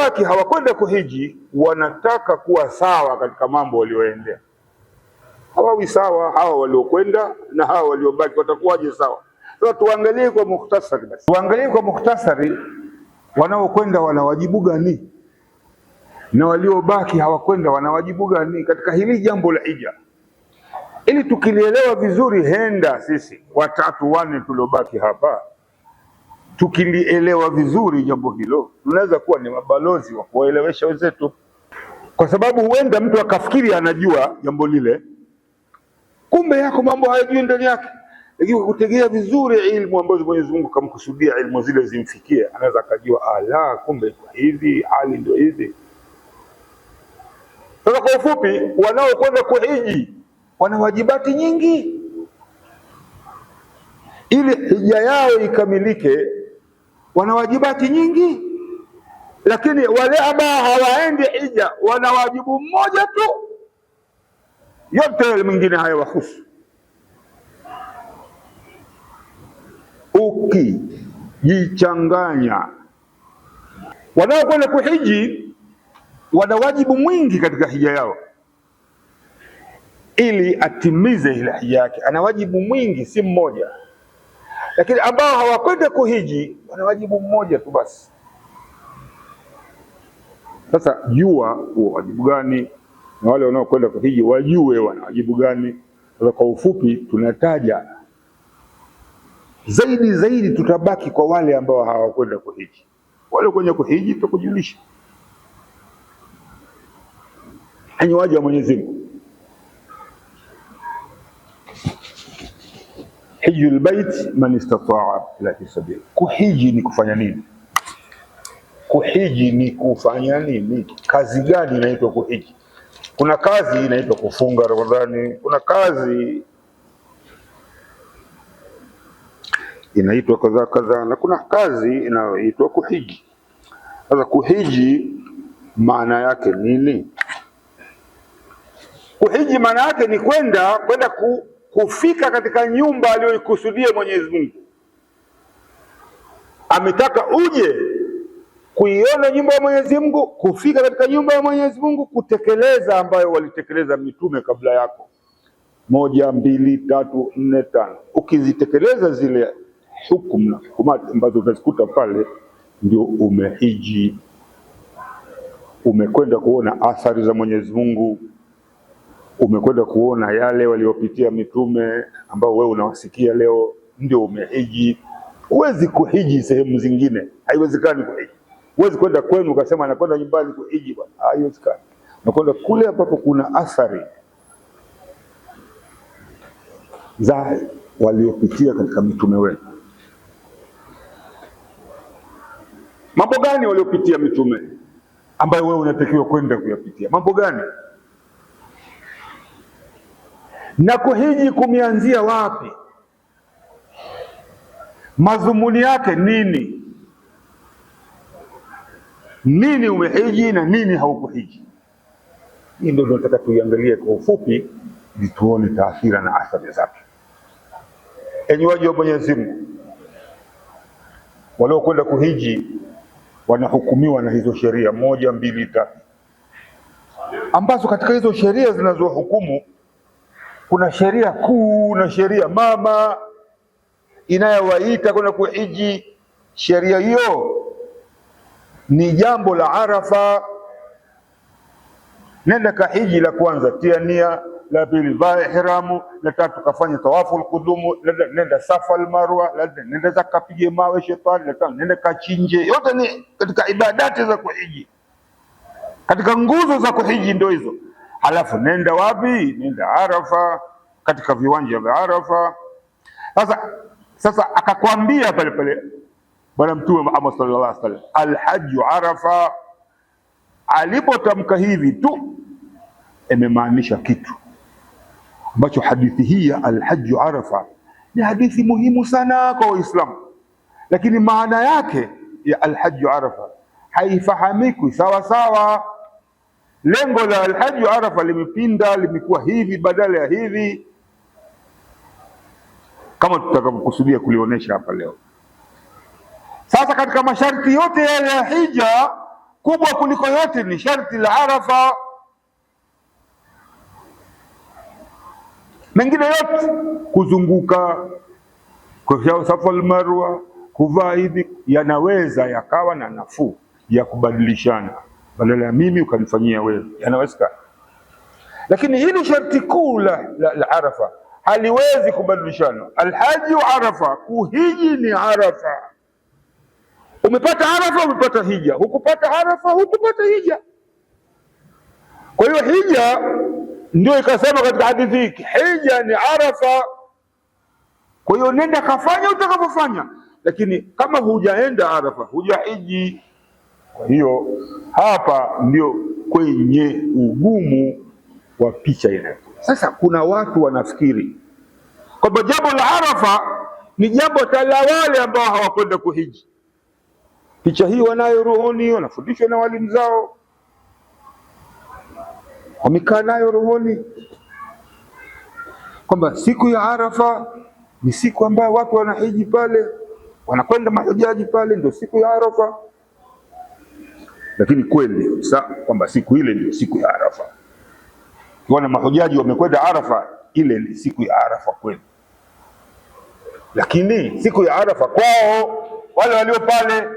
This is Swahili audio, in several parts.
waliobaki hawakwenda kuhiji wanataka kuwa sawa katika mambo walioendea. Hawawi sawa hawa waliokwenda na hawa waliobaki, watakuwaje sawa? Sasa tuangalie kwa mukhtasari basi. Tuangalie kwa mukhtasari, wanaokwenda wana wajibu gani na waliobaki hawakwenda wana wajibu gani katika hili jambo la hija, ili tukilielewa vizuri, henda sisi watatu wanne tuliobaki hapa tukilielewa vizuri jambo hilo, tunaweza kuwa ni mabalozi wa kuwaelewesha wenzetu, kwa sababu huenda mtu akafikiri anajua jambo lile, kumbe yako mambo hayajui ndani yake. Lakini kutegea vizuri ilmu ambazo Mwenyezi Mungu kamkusudia ilmu zile zimfikie, anaweza akajua ala, kumbe hivi hali ndio hivi. Sasa kwa ufupi, wanaokwenda kuhiji wana wajibati nyingi. Ili hija yao ikamilike, wana wajibati nyingi, lakini wale ambao hawaendi hija wana wajibu mmoja tu, yote yale mengine hayawahusu. Ukijichanganya, wanaokwenda kuhiji wana wajibu mwingi katika hija yao. Ili atimize ile hija yake ana wajibu mwingi, si mmoja. Lakini ambao hawakwenda kuhiji wana wajibu mmoja tu basi. Sasa jua huo wajibu gani, na wale wanaokwenda kuhiji wajue wana wajibu gani. Sasa kwa ufupi tunataja zaidi, tutabaki kwa wale ambao hawakwenda kuhiji. Wale kwenye kuhiji tutakujulisha. Enyi waja wa Mwenyezi Mungu, hijjul bait man istataa ila sabila. Kuhiji ni kufanya nini? Kuhiji ni kufanya nini? Kazi gani inaitwa kuhiji? Kuna kazi inaitwa kufunga Ramadhani, kuna kazi inaitwa kadha kadha, na kuna kazi inayoitwa kuhiji. Sasa kuhiji maana yake nini? Kuhiji maana yake ni kwenda kufika katika nyumba aliyoikusudia Mwenyezi Mungu. Ametaka uje kuiona nyumba ya Mwenyezi Mungu, kufika katika nyumba ya Mwenyezi Mungu, kutekeleza ambayo walitekeleza mitume kabla yako, 1, 2, 3, 4, 5. Ukizitekeleza zile hukumu na hukumati ambazo utazikuta pale, ndio umehiji. Umekwenda kuona athari za Mwenyezi Mungu, umekwenda kuona yale waliopitia mitume ambao wewe unawasikia leo, ndio umehiji. Huwezi kuhiji sehemu zingine, haiwezekani kuhiji. Huwezi kwenda kwenu ukasema nakwenda nyumbani kuhiji bwana, haiwezekani. Nakwenda kule ambapo kuna athari za waliopitia katika mitume wetu. Mambo gani waliopitia mitume ambayo wewe unatakiwa kwenda kuyapitia? Mambo gani? Na kuhiji kumeanzia wapi? Madhumuni yake nini? Nini umehiji na nini haukuhiji? Hii ndio tunataka tuiangalie kwa ufupi, ili tuone taathira na athari zake. Enyi waja wa Mwenyezi Mungu, waliokwenda kuhiji wanahukumiwa na hizo sheria 1, 2, 3, ambazo katika hizo sheria zinazohukumu kuna sheria kuu na sheria mama inayowaita kwenda kuhiji. Sheria hiyo ni jambo la Arafa. Nenda kahiji, la kwanza tia nia, la pili vaa ihramu, la tatu kafanya tawafu al-qudumu, nenda Safa al-Marwa, nenda zakapige mawe shetani, la tano nenda kachinje. Yote ni katika ibadati za kuhiji, katika nguzo za kuhiji ndio hizo. Halafu nenda wapi? Nenda Arafa, katika viwanja vya Arafa. Sasa akakwambia pale pale Bwana Mtume Muhammad sallallahu alaihi wasallam, al-hajju Arafa. Alipotamka hivi tu imemaanisha kitu ambacho hadithi hii ya al-hajju Arafa ni hadithi muhimu sana kwa Waislamu, lakini maana yake ya al-hajju Arafa haifahamiki sawa sawa. Lengo la al-hajju Arafa limepinda, limekuwa hivi badala ya hivi, kama tutakavyokusudia kulionyesha hapa leo. Sasa katika masharti yote yale ya hija kubwa kuliko yote ni sharti la Arafa. Mengine yote kuzunguka, kwa Safa al-Marwa, kuvaa hivi, yanaweza yakawa na nafuu ya kubadilishana, badala ya mimi ukanifanyia wewe, yanawezekana. Lakini hili sharti kuu la Arafa haliwezi kubadilishana. Alhaji wa Arafa, kuhiji ni Arafa. Umepata Arafa, umepata hija. Hukupata Arafa, hukupata hija. Kwa hiyo hija ndio ikasema katika hadithi hii, hija ni Arafa. Kwa hiyo nenda kafanya utakapofanya, lakini kama hujaenda Arafa, hujahiji. Kwa hiyo hapa ndio kwenye ugumu wa picha ile. Sasa kuna watu wanafikiri kwamba jambo la Arafa ni jambo la wale ambao hawakwenda kuhiji. Picha hii wanayo rohoni, wanafundishwa na walimu zao, wamekaa nayo rohoni kwamba siku ya Arafa ni siku ambayo watu wanahiji pale, wanakwenda mahujaji pale, ndio siku ya Arafa. Lakini kweli kwamba siku ile ndio siku ya Arafa. Wana mahujaji wamekwenda Arafa, ile ni siku ya Arafa kweli. Lakini siku ya Arafa kwao wale walio pale,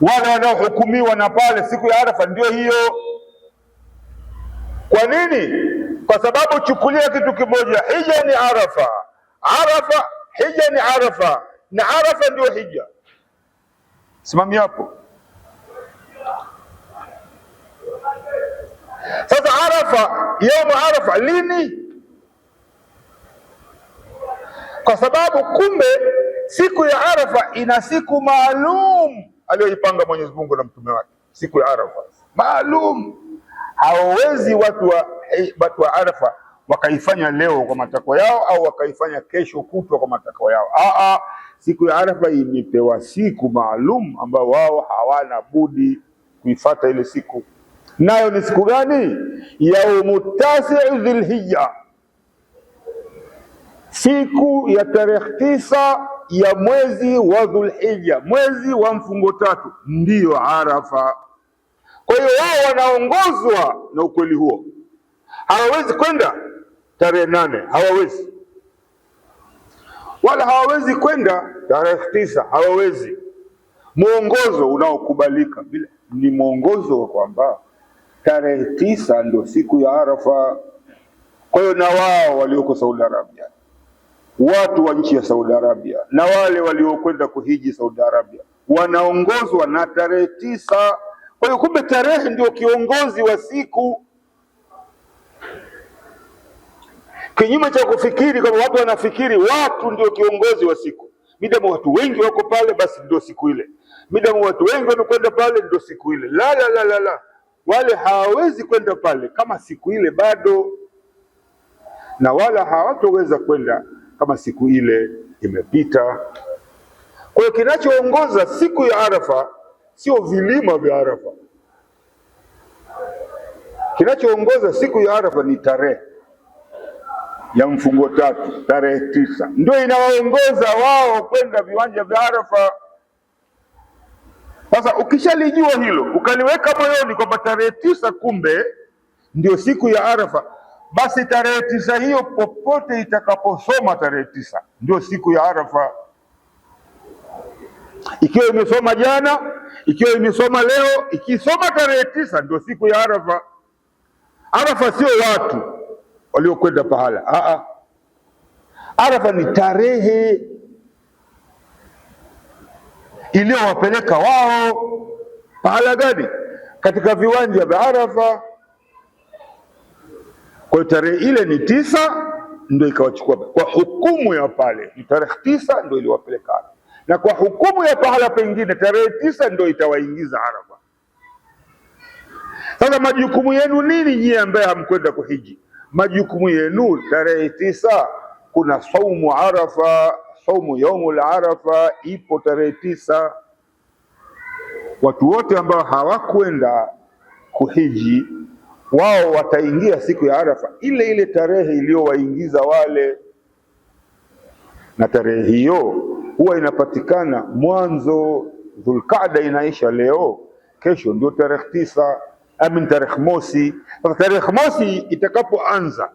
wale wanaohukumiwa na pale, siku ya Arafa ndio hiyo. Kwa nini? Kwa sababu chukulia kitu kimoja, hija ni Arafa, Arafa hija ni Arafa, na Arafa ndio hija. Simami hapo. Sasa Arafa, yaumu Arafa lini? Kwa sababu kumbe siku ya Arafa ina siku maalum aliyoipanga Mwenyezi Mungu na mtume wake. Siku ya Arafa maalum, hawawezi watu wa Arafa wakaifanya leo kwa matakwa yao au wakaifanya kesho kutwa kwa matakwa yao. Siku ya Arafa imepewa siku maalum ambao wao hawana budi kuifuata ile siku. Nayo ni siku gani? Yaumu tasi' Dhulhijja, siku ya tarehe 9 ya mwezi wa Dhulhijja, mwezi wa mfungo 3, ndiyo Arafa. Kwa hiyo wao wanaongozwa na ukweli huo. Hawawezi kwenda tarehe 8, hawawezi, wala hawawezi kwenda tarehe 9, hawawezi. Mwongozo unaokubalika ni mwongozo wa kwamba tarehe 9 ndio siku ya Arafa. Kwa hiyo na wao walioko Saudi Arabia, watu wa nchi ya Saudi Arabia, na wale waliokwenda kuhiji Saudi Arabia wanaongozwa na tarehe 9. Kwa hiyo kumbe tarehe ndio kiongozi wa siku, kinyume cha kufikiri kama watu wanafikiri watu ndio kiongozi wa siku. Midamu watu wengi wako pale, basi ndio siku ile. Midamu watu wengi wamekwenda pale, ndio siku ile. La, wale hawawezi kwenda pale kama siku ile bado, na wala hawatoweza kwenda kama siku ile imepita. Kwa hiyo kinachoongoza siku ya Arafa sio vilima vya Arafa. Kinachoongoza siku ya Arafa ni tarehe ya mfungo 3, tarehe 9, ndio inawaongoza wao kwenda viwanja vya Arafa. Sasa ukishalijua hilo, ukaliweka moyoni kwamba tarehe 9 kumbe ndio siku ya Arafa, basi tarehe 9 hiyo popote itakaposoma tarehe 9 ndio siku ya Arafa. Ikiwa imesoma jana, ikiwa imesoma leo, ikisoma tarehe 9 ndio siku ya Arafa. Arafa sio watu waliokwenda pahala. Arafa ni tarehe iliyowapeleka wao pahala gani? Katika viwanja vya Arafa. Kwa hiyo tarehe ile ni 9 ndio ikawachukua kwa hukumu ya pale, ni tarehe 9 ndio iliwapeleka Arafa, na kwa hukumu ya pahala pengine tarehe 9 ndio itawaingiza Arafa. Sasa majukumu yenu nini nyie ambaye hamkwenda kuhiji? Majukumu yenu tarehe 9 kuna saumu Arafa, saumu yaumul Arafa ipo tarehe 9. Watu wote ambao hawakwenda kuhiji wao wataingia siku ya Arafa ile ile tarehe iliyowaingiza wale, na tarehe hiyo huwa inapatikana mwanzo. Dhulqaada inaisha leo, kesho ndio tarehe 9, tarehe mosi. Sasa tarehe mosi itakapoanza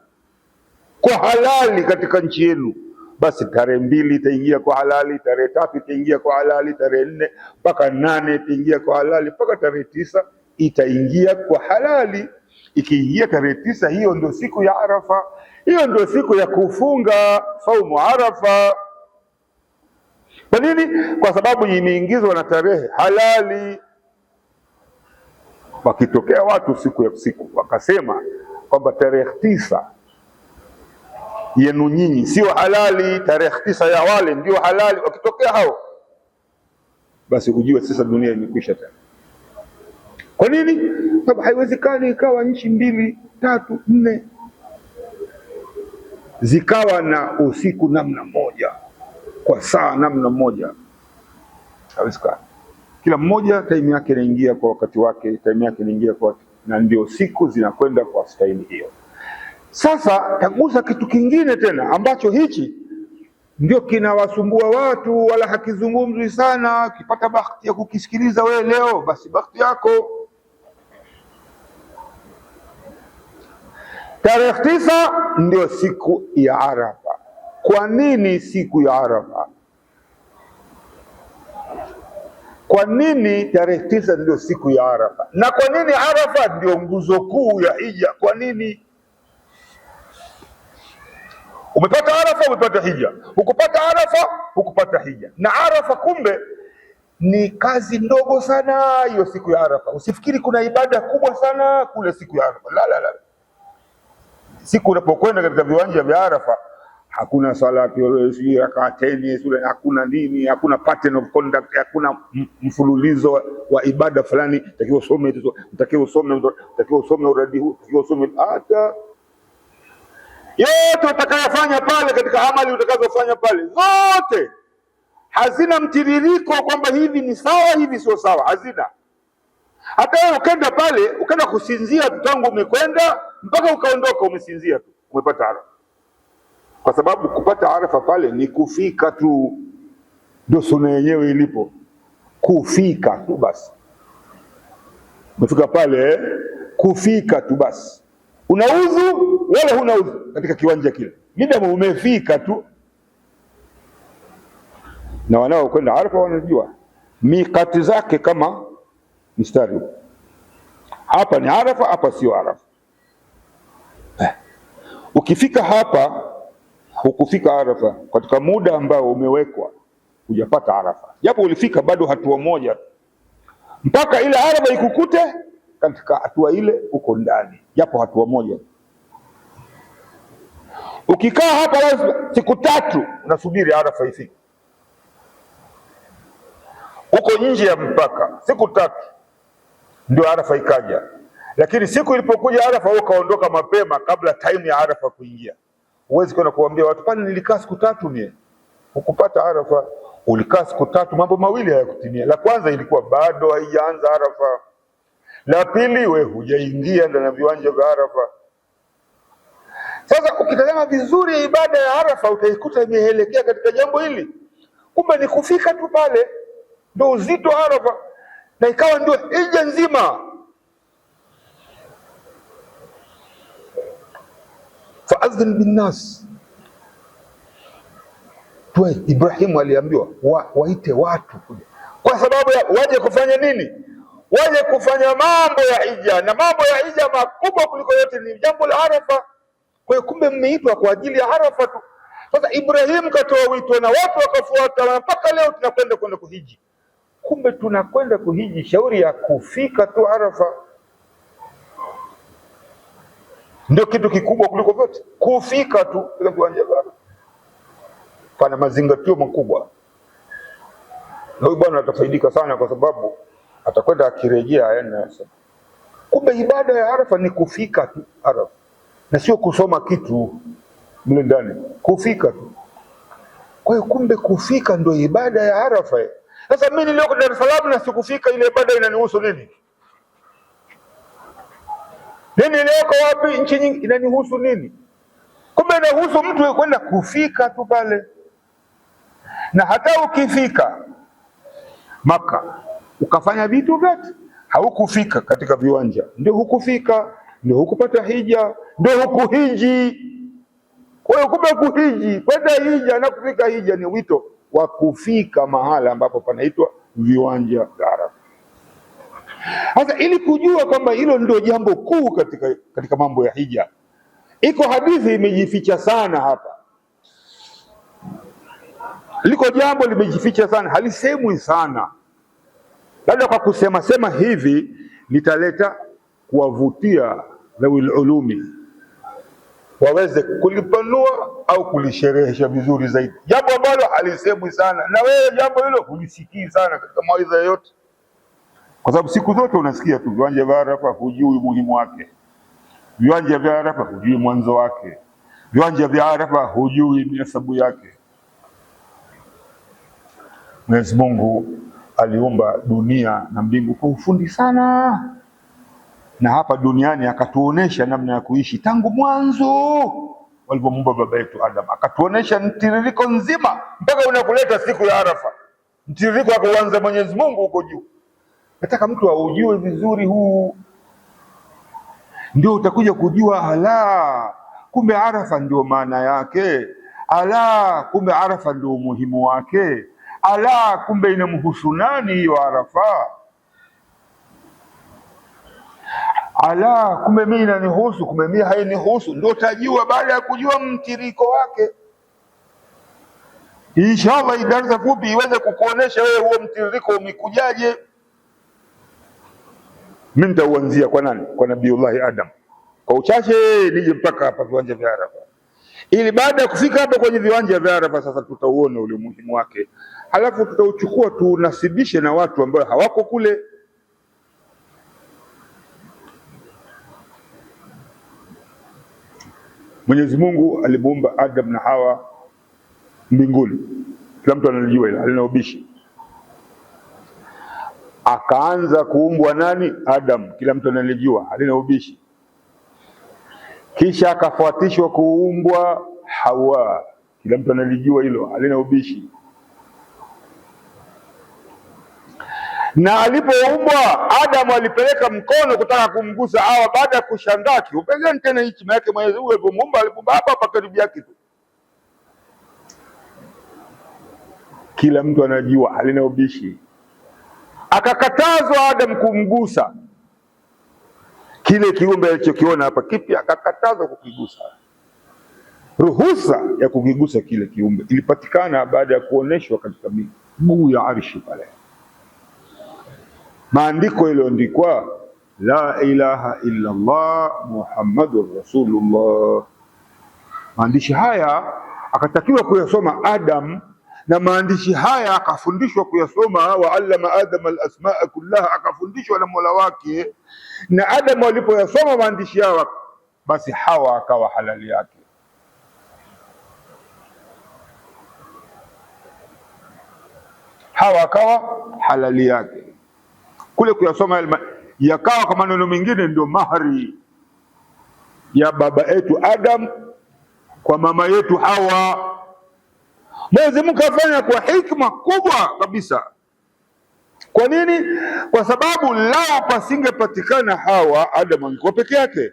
kwa halali katika nchi yenu, basi tarehe 2 itaingia kwa halali, tarehe 3 itaingia kwa halali, tarehe 4 mpaka 8 itaingia kwa halali, mpaka tarehe 9 itaingia kwa halali. Ikiingia tarehe 9, hiyo ndio siku ya Arafa, hiyo ndio siku ya kufunga saumu Arafa. Kwa nini? Kwa sababu imeingizwa na tarehe halali. Wakitokea watu siku wakasema kwamba tarehe 9 yenu nyinyi sio halali, tarehe 9 ya wale ndio halali, wakitokea hao, basi ujue sasa dunia imekwisha tena. Kwa nini? Sababu haiwezekani ikawa nchi 2, 3, 4 zikawa na usiku namna moja kwa saa namna moja. Haiwezekani. Kila mmoja time yake inaingia kwa wakati wake, time yake inaingia kwa, na ndio siku zinakwenda kwa staili hiyo. Sasa tagusa kitu kingine tena ambacho hichi ndio kinawasumbua watu, wala hakizungumzwi sana. Ukipata bahati ya kukisikiliza wewe leo, basi bahati yako. Tarehe 9 ndio siku ya Arafa. Kwa nini siku ya Arafa? Kwa nini tarehe 9 ndio siku ya Arafa? Na kwa nini Arafa ndio nguzo kuu ya hija? Kwa nini? Umepata Arafa, umepata hija. Ukupata Arafa, ukupata hija. Na Arafa kumbe ni kazi ndogo sana hiyo siku ya Arafa. Usifikiri kuna ibada kubwa sana kule siku ya Arafa. La. Siku unapokwenda katika viwanja vya Arafa, hakuna salatu rak'ataini, hakuna nini, hakuna pattern of conduct, hakuna mfululizo wa ibada fulani utakiwa usome uradi huu, utakiwa usome. Hata yote utakayofanya pale katika amali utakazofanya pale zote hazina mtiririko kwamba hivi ni sawa, hivi sio sawa, hazina. Hata wewe ukenda pale ukaenda kusinzia tu, tangu umekwenda mpaka ukaondoka umesinzia tu, umepata Arafa. Kwa sababu kupata Arafa pale ni kufika tu, ndio sunna yenyewe ilipo, kufika tu basi. Umefika pale kufika tu basi, unaudhu wala huna udhu katika kiwanja kile, midamu umefika tu. Na wanao kwenda Arafa wanajua mikati zake kama mstari, hapa ni Arafa, hapa sio Arafa. Ukifika hapa hukufika Arafa katika muda ambao umewekwa, hujapata Arafa, japo ulifika bado hatua moja, mpaka ile Arafa ikukute katika hatua ile uko ndani, japo hatua moja. Ukikaa hapa siku 3 unasubiri Arafa ifike, uko nje ya mpaka, siku 3 ndio Arafa ikaja. Lakini siku ilipokuja Arafa ukaondoka mapema kabla time ya Arafa kuingia, huwezi kwenda kuambia watu pale nilikaa siku 3 mie. Ukupata Arafa, ulikaa siku 3, mambo mawili hayakutimia. La kwanza ilikuwa bado haijaanza Arafa, la pili we hujaingia ndani ya viwanja vya Arafa. Sasa ukitazama vizuri ibada ya Arafa utaikuta imeelekea katika jambo hili, kumbe ni kufika tu pale ndio uzito wa Arafa, na ikawa ndio hija nzima. Faadhin binnas, Ibrahimu aliambiwa waite watu kuja, kwa sababu waje kufanya nini? Waje kufanya mambo ya hija, na mambo ya hija makubwa kuliko yote ni jambo la Arafa. Kwa hiyo kumbe mmeitwa kwa ajili ya Arafa tu. Sasa Ibrahimu katoa wito na watu wakafuata, mpaka leo tunakwenda kuhiji. Kumbe tunakwenda kuhiji, shauri ya kufika tu Arafa ndio kitu kikubwa kuliko vyote. Kufika tu katika viwanja vya Arafa pana mazingatio makubwa, na huyu bwana atafaidika sana, kwa sababu atakwenda akirejea aende. Kumbe ibada ya Arafa ni kufika tu Arafa, na sio kusoma kitu mle ndani, kufika tu. Kwa hiyo kumbe kufika ndio ibada ya Arafa. Sasa mimi nilioko Dar es Salaam na sikufika, ile ibada inanihusu nini? Nini nilioko wapi nchi nyingi inanihusu nini? Kumbe inahusu mtu kwenda kufika tu pale. Na hata ukifika Maka ukafanya vitu vyote, haukufika katika viwanja, ndio hukufika, ndio hukupata hija, ndio hukuhiji. Kwa hiyo kumbe kuhiji, kwenda hija na kufika hija ni wito wa kufika mahala ambapo panaitwa viwanja vya Arafa. Sasa ili kujua kwamba hilo ndio jambo kuu katika mambo ya hija, iko hadithi imejificha sana hapa, liko jambo limejificha sana, halisemwi sana. Labda kwa kusema sema hivi litaleta kuwavutia dhawil ulumi waweze kulipanua au kulisherehesha vizuri zaidi, jambo ambalo halisemwi sana, na wewe jambo hilo hulisikii sana katika mawaidha yote, kwa sababu siku zote unasikia tu viwanja vya Arafa, hujui umuhimu wake. Viwanja vya Arafa hujui mwanzo wake. Viwanja vya Arafa hujui nasabu yake. Mwenyezi Mungu aliumba dunia na mbingu kwa ufundi sana, na hapa duniani akatuonesha namna ya kuishi tangu mwanzo walipomuumba baba yetu Adam, akatuonesha mtiririko nzima mpaka unakuleta siku ya Arafa. Mtiririko akaanza Mwenyezi Mungu huko juu. Nataka mtu aujue vizuri huu, ndio utakuja kujua ala, kumbe Arafa ndio maana yake, ala, kumbe Arafa ndio umuhimu wake, ala, kumbe inamhusu nani hiyo Arafa, ala, kumbe mimi inanihusu, kumbe mimi hainihusu. Ndio utajua baada ya kujua mtiriko wake. Inshallah idarasa fupi iweze kukuonesha wewe huo mtiririko umekujaje. Mimi nitauanzia kwa nani? Kwa Nabiullahi Adam. Kwa uchache nije mpaka hapa viwanja vya Arafa, ili baada ya kufika hapa kwenye viwanja vya Arafa sasa tutauona ule muhimu wake, halafu tutauchukua tunasibishe na watu ambao hawako kule. Mwenyezi Mungu alimuumba Adam na Hawa mbinguni, kila mtu analijua hilo, halina ubishi. Akaanza kuumbwa nani? Adam, kila mtu analijua, halina ubishi. Kisha akafuatishwa kuumbwa Hawa, kila mtu analijua hilo, halina ubishi. Na alipoumbwa Adam alipeleka mkono kutaka kumgusa Hawa, baada ya kushangaa kiupengeni tena hichi maana yake Mwenyezi Mungu alipomuumba alipomuumba hapa karibu yake tu, kila mtu anajua, halina ubishi. Akakatazwa Adam kumgusa kile kiumbe alichokiona hapa kipya, akakatazwa kukigusa. Ruhusa ya kukigusa kile kiumbe ilipatikana baada ya kuoneshwa katika miguu ya arshi pale. Maandiko yaliyoandikwa la ilaha illa Allah Muhammadur Rasulullah. Maandishi haya akatakiwa kuyasoma Adam, na maandishi haya akafundishwa kuyasoma. Wa allama Adam al-asmaa kullaha, akafundishwa na Mola wake. Na Adam alipoyasoma maandishi haya, basi Hawa akawa halali yake. Hawa akawa halali yake. Kule kuyasoma yakawa kwa maneno mengine ndio mahari ya baba yetu Adam kwa mama yetu Hawa. Mwenyezi Mungu kafanya kwa hikma kubwa kabisa. Kwa nini? Kwa sababu lao pasingepatikana Hawa, Adam angekuwa peke yake.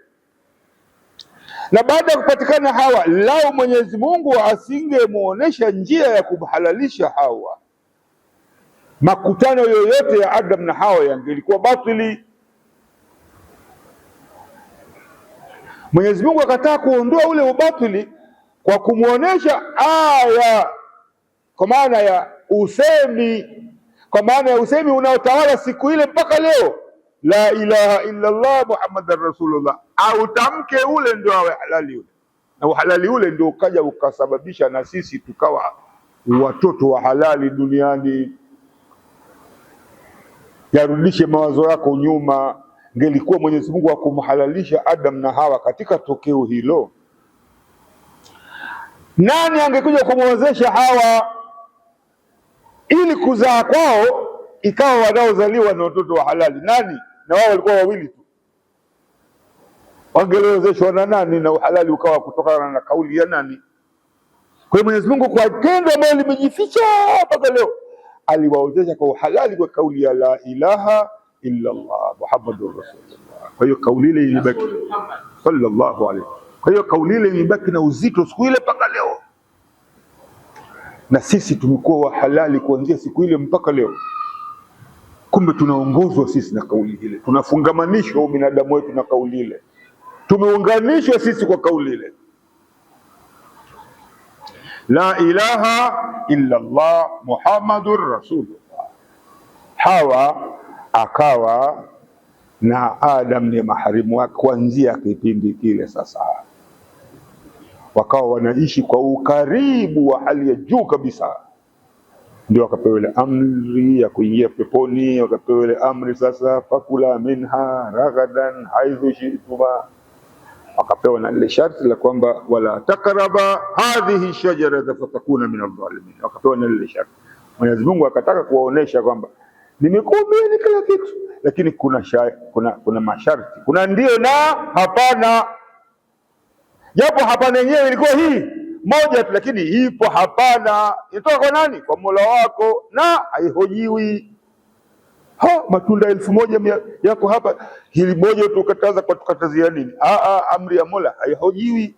Na baada ya kupatikana Hawa, lao Mwenyezi Mungu asingemuonesha njia ya kumhalalisha Hawa, makutano yoyote ya Adam na Hawa yangelikuwa batili. Mwenyezi Mungu akataka kuondoa ule ubatili kwa kumuonesha aya, kwa maana ya usemi, kwa maana ya usemi unaotawala siku ile mpaka leo, la ilaha illa Allah Muhammadar Rasulullah. Au tamke ule ndio awe halali ule, na uhalali ule ndio ukaja ukasababisha na sisi tukawa watoto wa halali duniani. Yarudishe mawazo yako nyuma, ngelikuwa Mwenyezi Mungu akumhalalisha Adam na Hawa katika tokeo hilo, nani angekuja kumwozesha Hawa ili kuzaa kwao ikawa wanaozaliwa na watoto wa halali? Nani? Na wao walikuwa wawili tu, wangeliozeshwa na nani? Na uhalali ukawa kutokana na kauli ya nani? Kwa hiyo Mwenyezi Mungu kwa tendo ambalo limejificha mpaka leo aliwaozesha kwa uhalali kwa kauli ya la ilaha illa Allah Muhammadur Rasulullah. Kwa hiyo kauli ile ilibaki sallallahu alaihi. Kwa hiyo kauli ile ilibaki na uzito siku ile mpaka leo, na sisi tumekuwa wa halali kuanzia siku ile mpaka leo. Kumbe tunaongozwa sisi na kauli ile, tunafungamanishwa binadamu wetu na kauli ile, tumeunganishwa sisi kwa kauli ile, la ilaha illa Allah Muhammadur Rasulullah. Hawa akawa na Adam ni maharimu wake kuanzia kipindi kile. Sasa wakawa wanaishi kwa ukaribu wa hali ya juu kabisa, ndio wakapewa ile amri ya kuingia peponi. Wakapewa ile amri sasa, fakula minha ragadan haithu shi'tuma. Wakapewa na ile sharti la kwamba wala takraba hadhihi shajarata fatakuna min adh-dhalimin. Wakapewa na ile sharti. Mwenyezi Mungu akataka kuwaonesha kwamba nimekuambieni kila kitu, lakini kuna masharti, kuna ndio na hapana. Japo hapana yenyewe ilikuwa hii moja tu, lakini ipo hapana. Itoka kwa nani? Kwa Mola wako, na haihojiwi. Matunda 1000 yako hapa, hili moja tukataza kwa tukatazia nini? Amri ya Mola haihojiwi.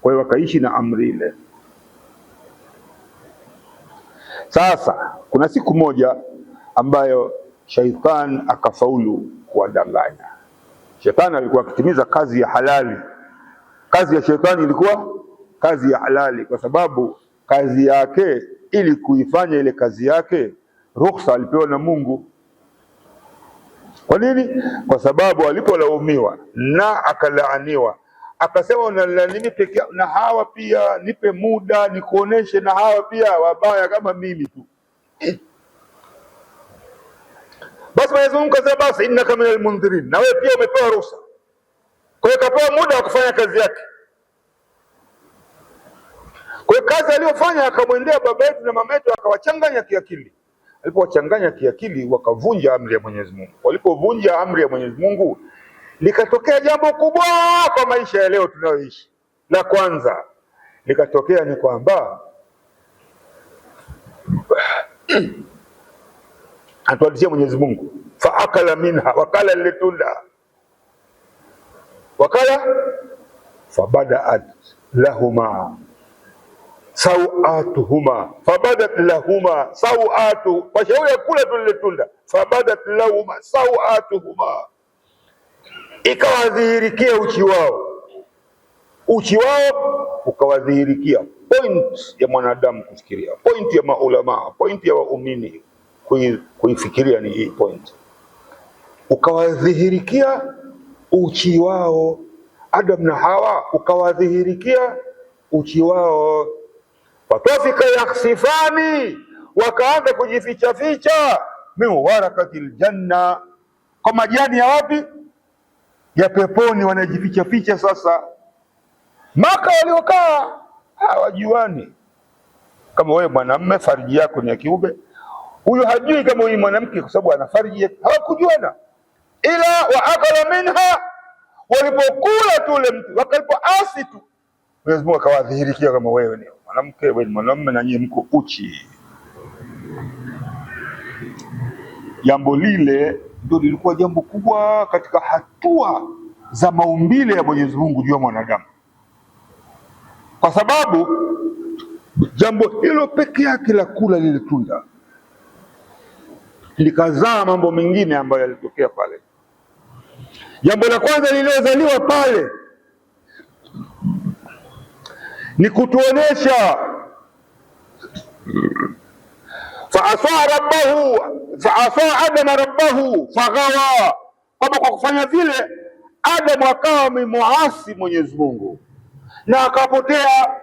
Kwa hiyo wakaishi na amri ile. Sasa kuna siku moja ambayo Shaitan akafaulu kuwadanganya. Shetani alikuwa akitimiza kazi ya halali. Kazi ya Shetani ilikuwa kazi ya halali, kwa sababu kazi yake, ili kuifanya ile kazi yake, ruhusa alipewa na Mungu. Kwa nini? Kwa sababu alipolaumiwa na akalaaniwa, akasema unalaani pekee na hawa pia, nipe muda nikuoneshe na hawa pia wabaya kama mimi tu. Basi Mwenyezi Mungu kasema basi innaka minal mundhirin, na wewe pia umepewa ruhusa. Kwa hiyo kapewa muda wa kufanya kazi yake. Kwa hiyo kazi aliyofanya, akamwendea baba yetu na mama yetu akawachanganya kiakili. Alipowachanganya kiakili, wakavunja amri ya Mwenyezi Mungu. Walipovunja amri ya Mwenyezi Mungu, likatokea jambo kubwa kwa maisha ya leo tunayoishi. La kwanza likatokea ni kwamba atuadisia Mwenyezi Mungu, fa akala minha, wakala lile tunda, wakala fabadaat lahuma sawatuhuma, fabadat lahuma sawatu, kwa shauri ya kula tu lile tunda, fabadat lahuma sawatuhuma, ikawadhihirikia uchi wao. Uchi wao ukawadhihirikia. Point ya mwanadamu kufikiria, point ya maulama, point ya waumini kuifikiria ni hii point. Ukawadhihirikia uchi wao. Adam na Hawa ukawadhihirikia uchi wao. Watafika yakhsifani, wakaanza kujificha ficha, min warakatil janna, kwa majani ya wapi? Ya peponi. Wanajificha ficha. Sasa Maka waliokaa hawajuani. Kama wewe mwanamume fariji yako ni ya kiume, huyu hajui kama huyu mwanamke, kwa sababu ana fariji. Hawakujuana, ila wa akala minha, walipokula tu ule mtu, wakalipoasi tu, Mwenyezi Mungu akawadhihirikia kama wewe ni mwanamke, wewe ni mwanamume, na nyinyi mko uchi. Jambo lile ndio lilikuwa jambo kubwa katika hatua za maumbile ya Mwenyezi Mungu juu ya mwanadamu, kwa sababu jambo hilo peke yake la kula lile tunda likazaa mambo mengine ambayo yalitokea pale. Jambo la kwanza lililozaliwa pale ni kutuonesha faasa Adama rabbahu faghawa, kwamba kwa kufanya vile Adamu akawa amemuasi Mwenyezi Mungu na akapotea.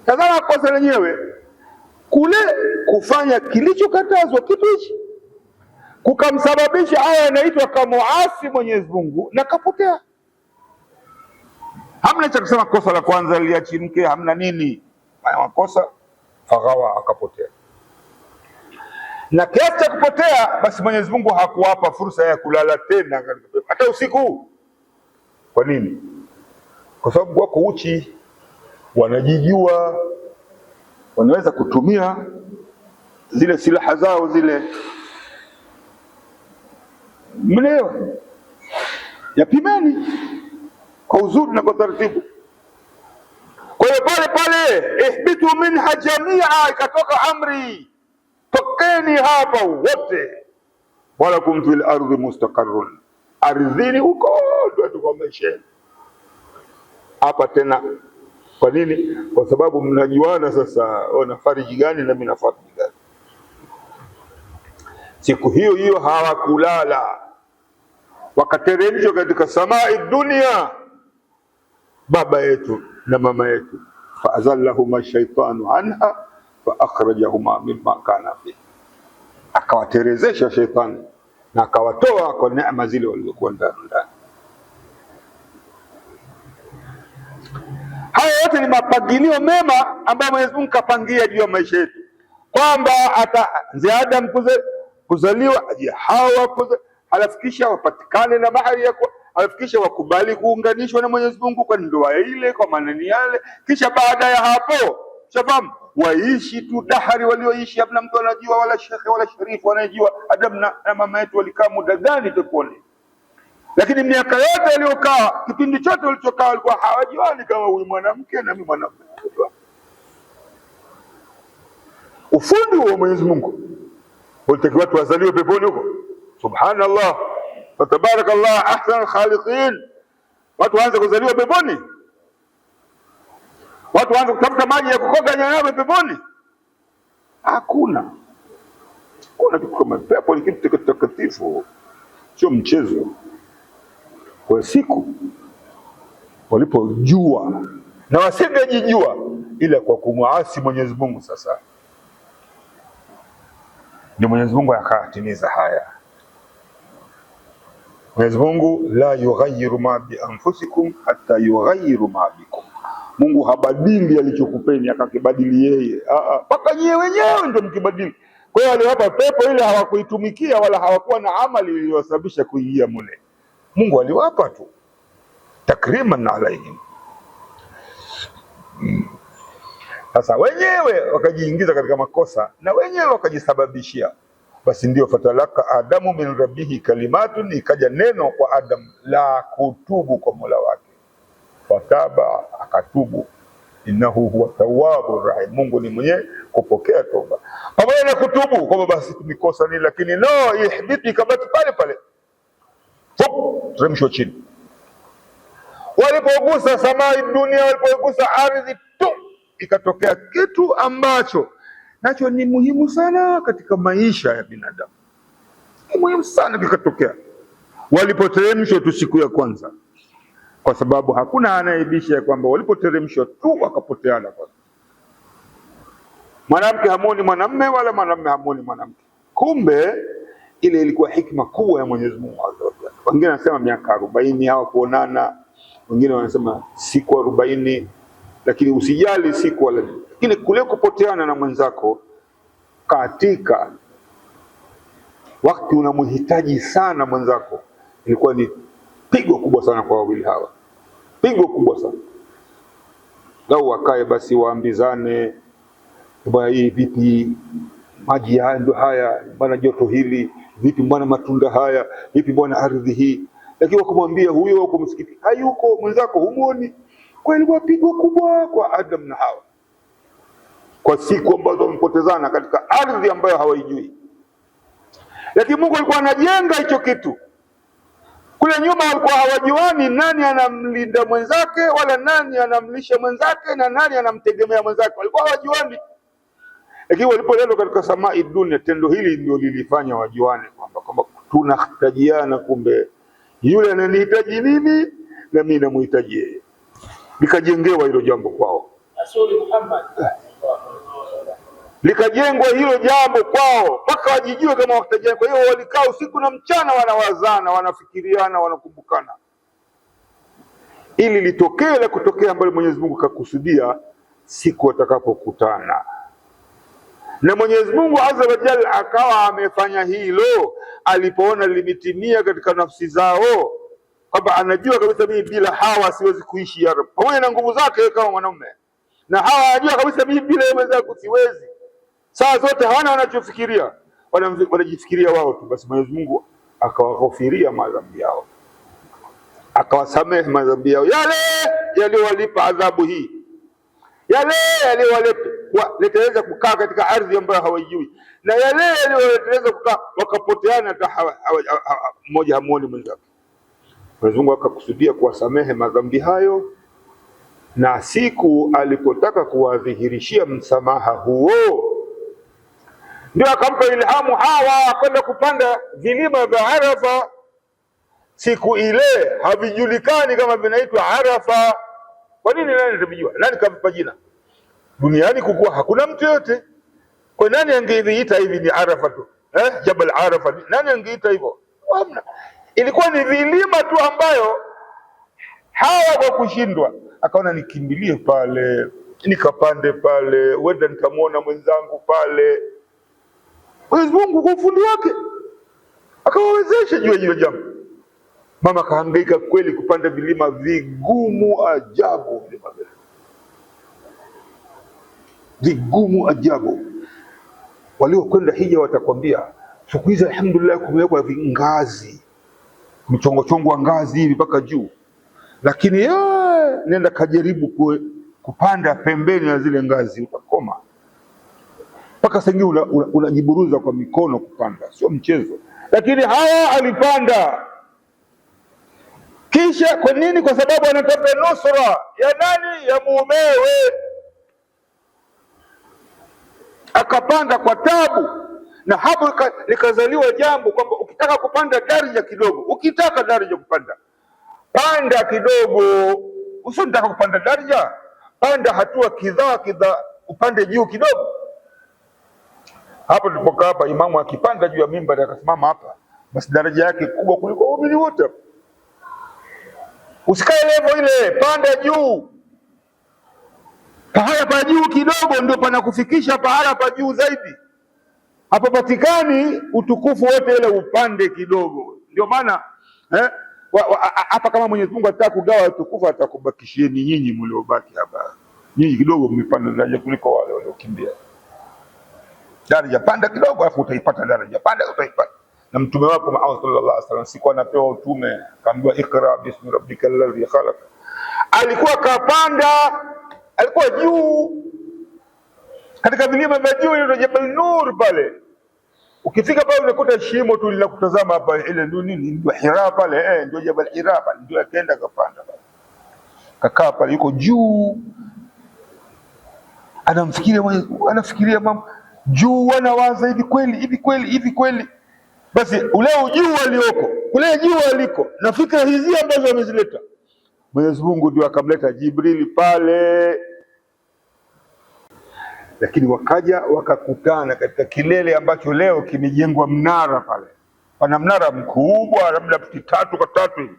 Tazama kosa lenyewe kule, kufanya kilichokatazwa kitu hichi kukamsababisha haya yanaitwa kamuasi Mwenyezi Mungu na kapotea. Hamna cha kusema kosa la kwanza liachimke, hamna nini. Haya makosa, faghawa, akapotea. Na kiasi cha kupotea, basi Mwenyezi Mungu hakuwapa fursa ya kulala tena hata usiku. Kwa nini? Kwa sababu wako uchi, wanajijua, wanaweza kutumia zile silaha zao zile Mnaelewa? Yapimeni kwa uzuri na kwa taratibu. Kwa hiyo pale pale ihbitu minha jamia, ikatoka amri, tokeni hapa wote, walakum fil ardi mustaqarrun, ardhini huko ndio tukomesheni hapa tena. Kwa nini? Kwa sababu mnajuana sasa, ona fariji gani na mimi na fariji gani. Siku hiyo hiyo hawakulala, wakateremshwa katika samai dunia baba yetu na mama yetu, faazallahuma shaitanu anha faakhrajahuma mimma kana fi, akawaterezesha shaitani na akawatoa kwa neema zile walizokuwa ndani. Haya yote ni mapangilio mema ambayo Mwenyezi Mungu kapangia juu ya maisha yetu, kwamba ataanzia Adam kuzaliwa, aje Hawa halafu kisha wapatikane na bahari yako, halafu kisha wakubali kuunganishwa na Mwenyezi Mungu kwa ndoa ile, kwa manani yale, kisha baada ya hapo shafahamu waishi tu dahari walioishi. Hamna mtu anajua, wala shekhe wala sharifu anajua Adam na mama yetu walikaa muda gani tupone. Lakini miaka yote waliokaa, kipindi chote walichokaa, walikuwa hawajuani kama huyu mwanamke na mimi mwanamume. Ufundi wa Mwenyezi Mungu ulitakiwa watu wazaliwe peponi huko. Subhanallah wa tabarakallah ahsanul khaliqin. Watu waanze kuzaliwa peponi, watu waanze kutafuta maji ya kukoga nyama peponi. Hakuna kitu kama pepo, ni kitu takatifu, sio mchezo. Kwa siku walipojua na wasingejijua ila kwa kumwasi Mwenyezi Mungu, sasa ndio Mwenyezi Mungu akatimiza haya. Mwenyezi Mungu la yughayyiru ma bi anfusikum hatta yughayyiru ma bikum. Mungu habadili alichokupeni akakibadili yeye, mpaka nyewe wenyewe ndio mkibadili. Kwa hiyo aliwapa pepo ile, hawakuitumikia wala hawakuwa na amali iliyosababisha kuingia mule. Mungu aliwapa tu takriman alaihim. Sasa wenyewe wakajiingiza katika makosa na wenyewe wakajisababishia. Basi ndio fatalaka Adamu min rabbihi kalimatun, ikaja neno kwa Adam la kutubu kwa Mola wake, fataba, akatubu, innahu huwa tawwabur rahim, Mungu ni mwenye kupokea toba. Pamoja na kutubu kwamba basi tumikosa nini, lakini no, ihbiti, kabaki pale pale, teremshwa chini. Walipogusa samai dunia, walipogusa ardhi tu, ikatokea kitu ambacho nacho ni muhimu sana katika maisha ya binadamu. Ni muhimu sana kikatokea walipoteremshwa tu siku ya kwanza, kwa sababu hakuna anaibisha ya kwamba walipoteremshwa tu wakapoteana. Kwa mwanamke hamoni mwanamume wala mwanamume hamoni mwanamke. Kumbe ile ilikuwa hikma kubwa ya Mwenyezi Mungu. Wengine wanasema miaka 40 hawakuonana, wengine wanasema siku 40, lakini usijali siku wala nini. Lakini kule kupoteana na mwenzako katika wakati unamhitaji sana mwenzako, ilikuwa ni pigo kubwa sana kwa wawili hawa, pigo kubwa sana. Lau wakae basi waambizane, bwana hii vipi, maji ndio haya bwana, joto hili vipi bwana, matunda haya vipi bwana, ardhi hii. Lakini wakamwambia huyo huko msikiti hayuko, mwenzako humuoni. Kwa ilikuwa pigo kubwa kwa Adam na Hawa, kwa siku ambazo wamepotezana katika ardhi ambayo hawaijui. Lakini Mungu alikuwa anajenga hicho kitu. Kule nyuma walikuwa hawajuani nani anamlinda mwenzake, wala nani anamlisha mwenzake, na nani anamtegemea mwenzake, walikuwa hawajuani. Lakini walipoletwa katika samai dunia, tendo hili ndio lilifanya wajuane kwamba tunahitajiana, kumbe yule ananihitaji mimi na mimi namhitaji yeye. Likajengewa hilo jambo kwao, likajengwa hilo jambo kwao mpaka wajijue kama watajenga. Kwa hiyo walikaa usiku na mchana, wanawazana, wanafikiriana, wanakumbukana, ili litokee la kutokea ambalo Mwenyezi Mungu kakusudia siku watakapokutana. Na Mwenyezi Mungu Azza wa Jalla akawa amefanya hilo alipoona limetimia katika nafsi zao, kwamba anajua kabisa mimi bila Hawa siwezi kuishi ya Rabb, pamoja na nguvu zake kama mwanamume, na Hawa anajua kabisa mimi bila yeye mwenzangu siwezi. Saa zote hawana wanachofikiria, wanajifikiria wao tu. Basi Mwenyezi Mungu akawaghufiria madhambi yao, akawasamehe madhambi yao yale yaliyowalipa adhabu hii, yale yaliyowaleteleza kukaa katika ardhi ambayo hawajui, na yale yaliyowaleteleza kukaa wakapoteana hata mmoja hamuoni mwenzake. Mwenyezi Mungu akakusudia kuwasamehe madhambi hayo, na siku alipotaka kuwadhihirishia msamaha huo ndio akampa ilhamu Hawa kwenda kupanda vilima vya Arafa. Siku ile havijulikani kama vinaitwa Arafa. Kwa nini? Nani atamjua? Nani kampa jina? Duniani kukuwa hakuna mtu yote. Kwa nani angeita hivi ni Arafa tu? Jabal Arafa. Nani angeita hivyo? Hamna. Ilikuwa ni vilima tu ambayo Hawa kwa kushindwa akaona nikimbilie pale, nikapande pale, wenda nikamwona mwenzangu pale. Mwenyezi Mungu kwa ufundi wake akawawezesha juu ya hilo jambo. Mama kahangaika kweli kupanda vilima vigumu ajabu, vigumu ajabu. Waliokwenda hija watakwambia siku hizi alhamdulillah kumewekwa vingazi, mchongo wa ngazi hivi mpaka juu, lakini nenda kajaribu kupanda pembeni ya zile ngazi utakoma. Mpaka sasa unajiburuza kwa mikono kupanda, sio mchezo. Lakini Hawa alipanda. Kisha kwa nini? Kwa sababu anataka nusra ya nani? Ya mumewe. Akapanda kwa tabu, na hapo likazaliwa jambo kwamba ukitaka kupanda daraja kidogo, ukitaka daraja kupanda, panda kidogo. Usitaka kupanda daraja, panda hatua kidhaa, upande juu kidogo. Hapo tulipokaa hapa, imamu akipanda juu ya mimbari akasimama hapa, basi daraja yake kubwa kuliko waumini wote. Usikae level ile, panda juu. Pahala pa juu kidogo ndio panakufikisha pahala pa juu zaidi. Hapo patikani utukufu wote, ile upande kidogo. Ndio maana hapa kama Mwenyezi Mungu ataka kugawa utukufu, atakubakishieni nyinyi mliobaki hapa. Nyinyi kidogo mmepanda daraja kuliko wale waliokimbia. Daraja panda kidogo, alafu utaipata daraja, panda utaipata. Na mtume wako Muhammad sallallahu alaihi wasallam siku anapewa utume, kaambiwa ikra bismi rabbikal ladhi khalaq, alikuwa kapanda, alikuwa juu katika vilima vya juu ile Jabal Nur pale. Ukifika pale unakuta shimo tu linakutazama hapa, ile ndio nini, ndio Hira pale, ndio Jabal Hira pale, ndio akaenda kapanda pale, kakaa pale, yuko juu, anafikiria mambo juu, anawaza hivi kweli. Basi ule ujuu alioko kule juu aliko na fikra hizi ambazo amezileta Mwenyezi Mungu, ndio akamleta Jibril pale. Lakini wakaja wakakutana katika kilele ambacho leo kimejengwa mnara pale. Pana mnara mkubwa labda 3 kwa 3 hivi,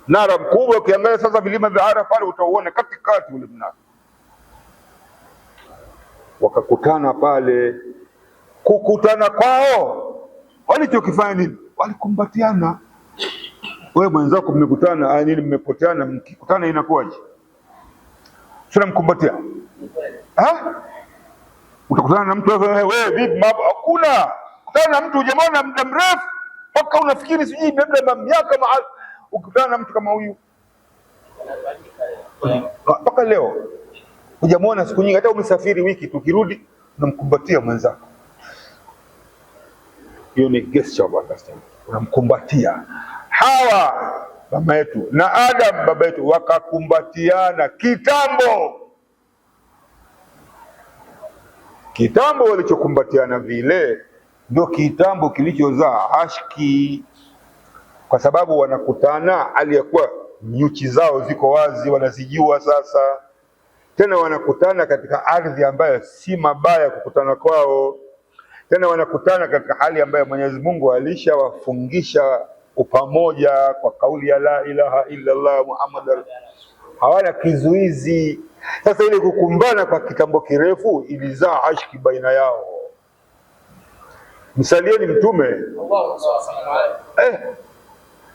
mnara mkubwa. Ukiangalia sasa vilima vya Arafa pale utauona katikati ule mnara. Wakakutana pale. Kukutana kwao walichokifanya nini? Walikumbatiana. Wewe mwenzako mmekutana, nini mmepoteana, mkikutana inakuwaje? Sio mkumbatia. Utakutana na mtu wewe vipi mambo? Hakuna. Kutana na mtu hujamwona muda mrefu mpaka unafikiri sijui labda miaka ukutana na mtu kama huyu mpaka leo hujamwona siku nyingi, hata umesafiri wiki, tukirudi unamkumbatia mwenzako. Hiyo ni gesture of understanding, unamkumbatia. Hawa mama yetu na Adam baba yetu wakakumbatiana kitambo walichokumbatiana vile ndio kitambo kilichozaa ashki, kwa sababu wanakutana aliyekuwa nyuchi zao ziko wazi, wanazijua sasa. Tena wanakutana katika ardhi ambayo si mabaya kukutana kwao. Tena wanakutana katika hali ambayo Mwenyezi Mungu alishawafungisha upamoja kwa kauli ya la ilaha illa Allah Muhammad, hawana kizuizi. Sasa ile kukumbana kwa kitambo kirefu ilizaa ashki baina yao. Msalieni mtume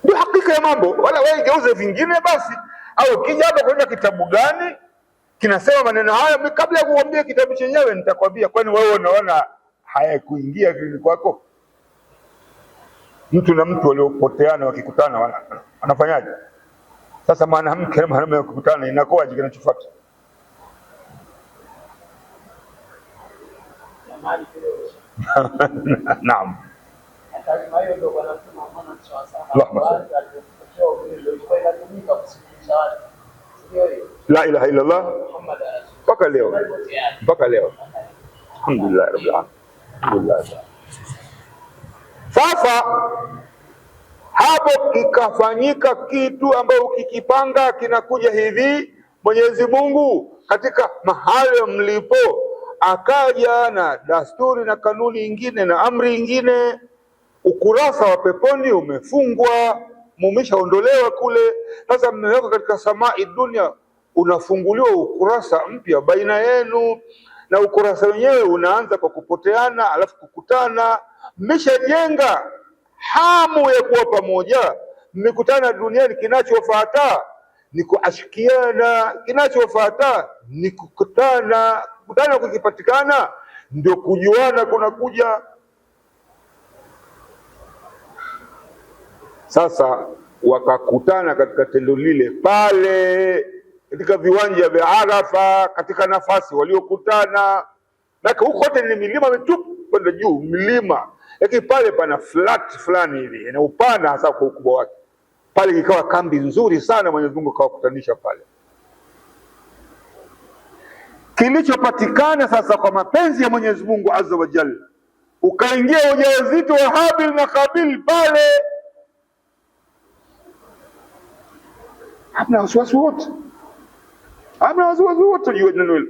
ndio hakika ya mambo, wala wewe geuze vingine basi. Au kija hapa kwenda kitabu gani kinasema maneno haya, kabla ya kuambia kitabu chenyewe nitakwambia, kwani wewe unaona hayakuingia akilini kwako? Mtu na mtu waliopoteana wakikutana wanafanyaje? Sasa mwanamke na mwanamume wakikutana inakuwaje kinachofuata? Naam. La ilaha illa Allah mpaka leo, alhamdulillah rabbil alamin, alhamdulillah. Sasa hapo kikafanyika kitu ambacho ukikipanga kinakuja hivi. Mwenyezi Mungu katika mahali mlipo akaja na dasturi na kanuni ingine na amri ingine. Ukurasa wa peponi umefungwa, mumeshaondolewa kule. Sasa mmeweka katika samai dunia, unafunguliwa ukurasa mpya baina yenu, na ukurasa wenyewe unaanza kwa kupoteana alafu kukutana. Mmeshajenga hamu ya kuwa pamoja, mmekutana duniani. Kinachofuata ni kuashikiana, kinachofuata ni kukutana. Kukutana kukipatikana ndio kujuana kunakuja. Sasa wakakutana katika tendo lile pale katika viwanja vya Arafa, katika nafasi waliokutana. Na huko kote ni milima mitupu kwenda juu, milima, lakini pale pana flat fulani hivi na upana hasa kwa ukubwa wake. Pale ikawa kambi nzuri sana, Mwenyezi Mungu akawakutanisha pale. Kilichopatikana sasa kwa mapenzi ya Mwenyezi Mungu Azza wa Jalla, ukaingia ujauzito wa Habil na Kabil pale. Hamna wasiwasi wote, hamna wasiwasi wote juu ya neno hilo.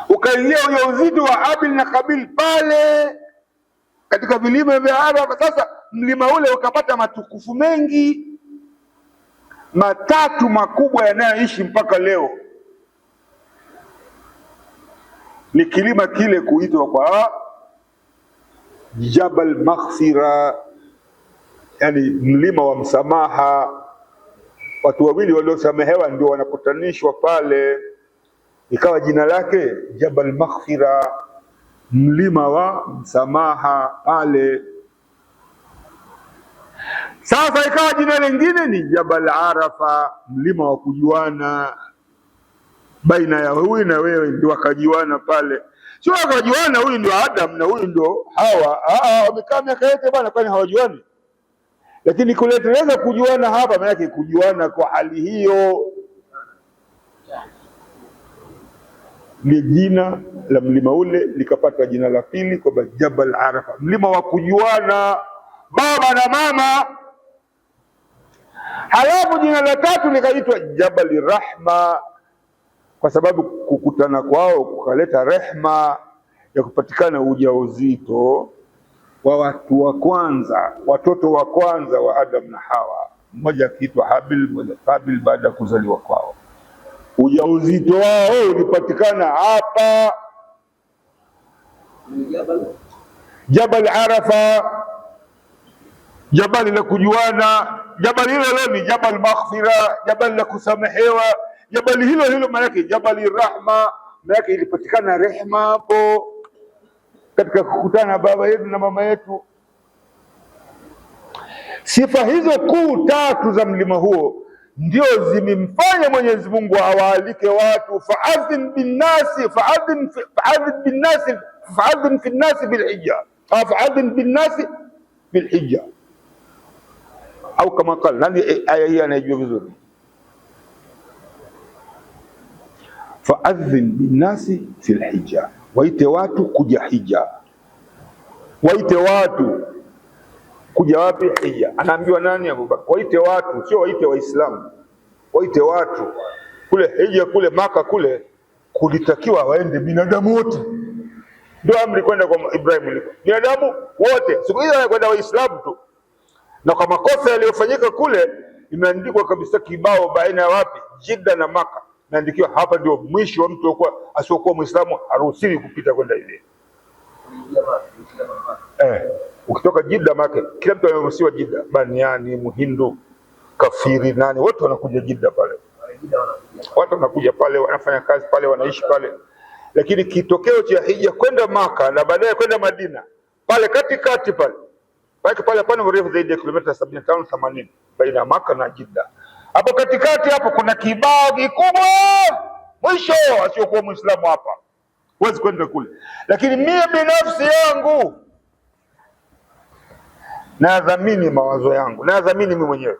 Ukaingia ujauzito wa Habil na Kabil pale katika vilima vya Arafa. Sasa mlima ule ukapata matukufu mengi matatu makubwa yanayoishi mpaka leo. Ni kilima kile kuitwa kwa Jabal Maghfira, yani mlima wa msamaha. Watu wawili waliosamehewa ndio wanakutanishwa pale, ikawa jina lake Jabal Maghfira, mlima wa msamaha pale. Sasa ikawa jina lingine ni Jabal Arafa, mlima wa kujuana baina ya huyu na wewe, ndio wakajuana pale. Sio wakajuana huyu ndio Adam na huyu ndio Hawa, wamekaa miaka yote bwana, kwani hawajuani? Lakini kuleteleza kujuana hapa, maana yake kujuana kwa hali hiyo. Ni jina la mlima ule likapata jina la pili kwa Jabal Arafa, mlima wa kujuana baba na mama. Halafu jina la tatu likaitwa Jabal Rahma, kwa sababu kukutana kwao kukaleta rehma ya kupatikana ujauzito wa watu wa kwanza, watoto wa kwanza wa Adam na Hawa, mmoja akiitwa Habil, mmoja Kabil, baada ya kuzaliwa kwao. Ujauzito wao ulipatikana hapa Jabal Arafa, jabali la kujuana. Jabali hilo leo ni Jabal Maghfira, jabali la kusamehewa. Jabali hilo maana yake Jabali Rahma, maana yake ilipatikana rehema hapo katika kukutana baba yetu na mama yetu. Sifa hizo kuu tatu za mlima huo ndio zimemfanya Mwenyezi Mungu awaalike watu, fa'adhin binnasi bilhijja, au kama qala. Nani aya hii anajua vizuri? Fa'adhin binnasi fil hijja, waite watu kuja hija. Waite watu kuja wapi? Hija. Anaambiwa nani? Abubakar. Waite watu, sio waite Waislamu, waite watu kule hija. Kule Maka kule kulitakiwa waende binadamu wote, ndio amri kwenda kwa Ibrahim ilikuwa binadamu wote. Siku hiyo kwenda Waislamu tu, na kwa makosa yaliyofanyika kule imeandikwa kabisa kibao baina ya wapi? Jeddah na Maka. Naandikiwa hapa ndio mwisho wa mtu kwa asiokuwa Muislamu haruhusiwi kupita kwenda hivi. Ukitoka Jeddah Maka, kila mtu anaruhusiwa Jeddah. Baniani, Muhindu, kafiri, nani, wote wanakuja Jeddah pale. Watu wanakuja pale, wanafanya kazi pale, wanaishi pale. Lakini kitokeo cha hija kwenda Maka na baadaye kwenda Madina, pale katikati pale pana urefu zaidi ya kilomita 75-80 baina ya Maka na Jeddah. Hapo katikati hapo kuna kibao kikubwa mwisho, asiokuwa Muislamu hapa huwezi kwenda kule. Lakini mimi binafsi yangu nadhamini mawazo yangu, nadhamini mimi mwenyewe,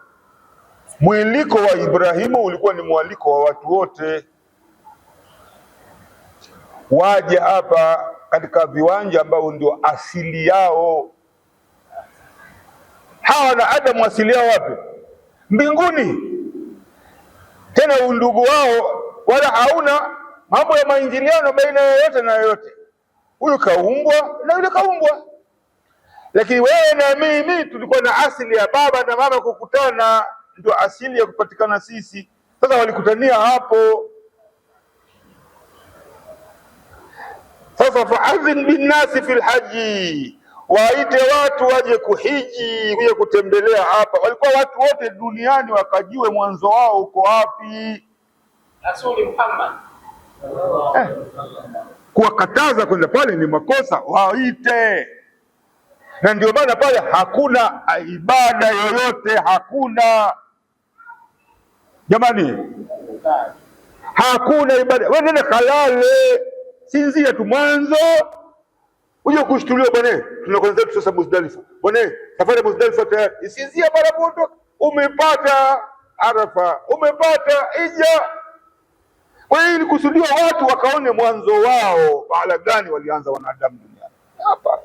mwaliko wa Ibrahimu ulikuwa ni mwaliko wa watu wote waje hapa katika viwanja ambao ndio asili yao. Hawa na Adamu asili yao wapi? Mbinguni. Tena undugu wao wala hauna mambo ya maingiliano baina yoyote na yoyote. Huyu kaumbwa na yule kaumbwa. Lakini wewe na mimi tulikuwa na asili ya baba na mama kukutana, ndio asili ya kupatikana sisi. Sasa walikutania hapo. Sasa fa'adhin bin nasi fil haji, waite watu waje kuhiji, kuja kutembelea hapa. Walikuwa watu wote duniani wakajue mwanzo wao uko wapi. Rasuli Muhammad kuwakataza kwenda pale ni makosa, waite. Na ndio maana pale hakuna ibada yoyote, hakuna jamani, hakuna ibada. Wewe nenda kalale, sinzia tu mwanzo, uje kushtuliwa bwana, tunakwenda zetu sasa Muzdalifa. Bwana, safari Muzdalifa tayari. Sinzia bara moto, umepata Arafa, umepata Hija. Kwa hiyo ilikusudiwa watu wakaone mwanzo wao, baada gani walianza wanadamu duniani. Hapa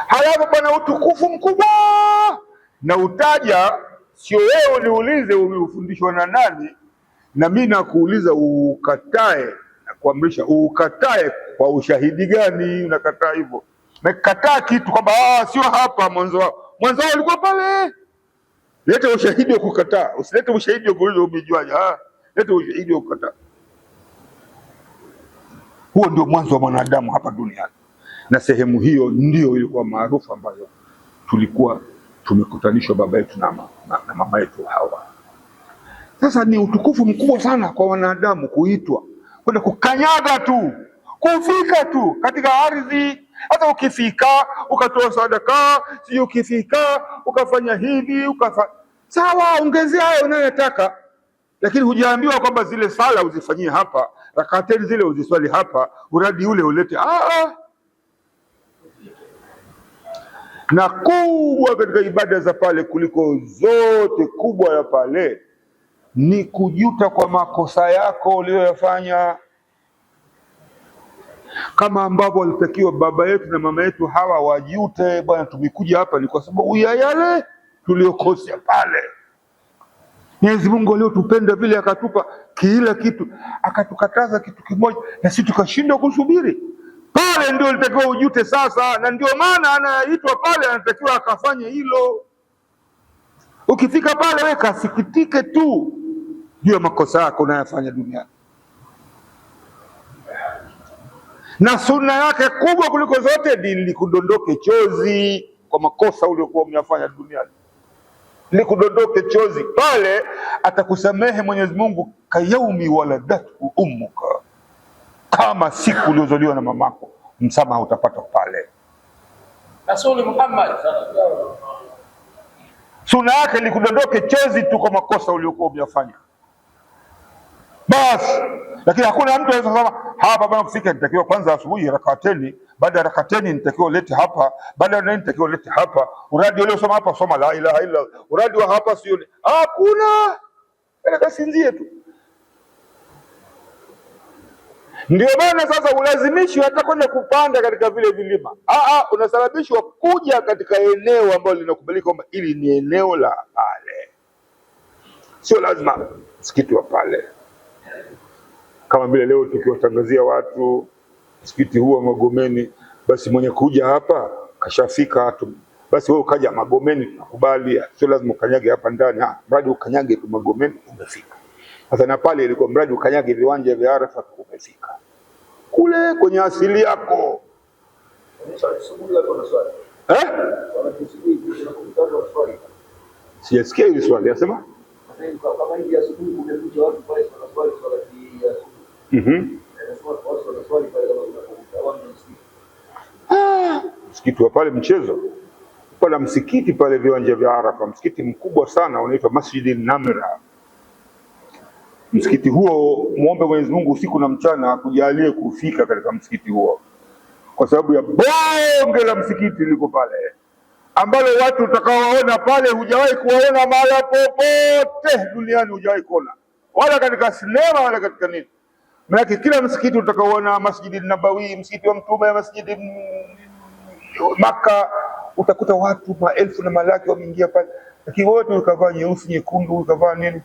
halafu pana utukufu mkubwa na utaja, sio wewe uniulize umeufundishwa na nani, na mimi nakuuliza ukatae na kuamrisha ukatae kwa ushahidi gani? Unakataa hivyo, umekataa kitu kwamba sio hapa mwanzo wao. Mwanzo wao ulikuwa pale. Leta ushahidi wa kukataa, usilete ushahidi wa kuuliza umejuaje. Leta ushahidi wa kukataa. Huo ndio mwanzo wa mwanadamu hapa duniani, na sehemu hiyo ndio ilikuwa maarufu ambayo tulikuwa tumekutanishwa baba yetu na mama yetu Hawa. Sasa ni utukufu mkubwa sana kwa wanadamu kuitwa kwenda kukanyaga tu, kufika tu katika ardhi. Hata ukifika ukatoa sadaka, sio ukifika ukafanya hivi sawa, ongezea hayo unayotaka, lakini hujaambiwa kwamba zile sala uzifanyie hapa, rakateni zile uziswali hapa, uradi ule ulete. Na kubwa katika ibada za pale kuliko zote, kubwa ya pale ni kujuta kwa makosa yako uliyoyafanya, kama ambavyo walitakiwa baba yetu na mama yetu Hawa wajute. Bwana, tumekuja hapa ni kwa sababu ya yale tuliyokosea pale. Mwenyezi Mungu aliyotupenda vile akatupa kila kitu, akatukataza kitu kimoja, na sisi tukashindwa kusubiri. Pale ndio litakiwa ujute sasa, na ndio maana anaitwa pale, anatakiwa akafanye hilo. Ukifika pale wewe kasikitike tu juu ya makosa yako unayofanya duniani. Na sunna yake kubwa kuliko zote ni likudondoke chozi kwa makosa uliokuwa umeyafanya duniani. Likudondoke chozi pale, atakusamehe Mwenyezi Mungu kayaumi waladatu ummuka, kama siku uliozaliwa na mamako, msamaha utapata pale. Rasuli Muhammad sunna yake likudondoke chozi tu kwa makosa uliokuwa umeyafanya basi. Lakini hakuna mtu anaweza kusema hapa bwana, kufika nitakiwa kwanza asubuhi rakateni, baada ya rakateni nitakiwa ulete hapa, baada ya nini nitakiwa ulete hapa, uradi ule usoma hapa, soma la ilaha illa, uradi wa hapa sio. Hakuna, kasinzie tu. Ndio maana sasa ulazimishwa hata kwenda kupanda katika vile vilima. Unasababishwa kuja katika eneo ambalo linakubalika kwamba ili ni eneo la pale, sio lazima msikiti wa pale. Kama vile leo tukiwatangazia watu msikiti huo Magomeni, basi mwenye kuja hapa kashafika hatu, basi wewe ukaja Magomeni tunakubali, sio lazima ukanyage hapa ndani, mradi ukanyage tu Magomeni umefika. Sasa na pale ilikuwa mradi ukanyage viwanja vya Arafa umefika kule kwenye asili yako. Sijasikia hili swali, nasema msikiti wa pale Mchezo, pale msikiti pale viwanja vya Arafa, msikiti mkubwa sana unaitwa Masjid Namra. Msikiti huo muombe Mwenyezi Mungu usiku na mchana akujalie kufika katika msikiti huo, kwa sababu ya bonge la msikiti liko pale, ambalo watu utakaowaona pale hujawahi kuwaona mahala popote duniani, hujawahi kuona wala katika sinema wala katika nini. Maana kila msikiti utakaoona, Masjid Nabawi, msikiti wa Mtume, Masjid Maka, utakuta watu maelfu na malaki wameingia pale, lakini wote ukavaa nyeusi nyekundu, ukavaa nini.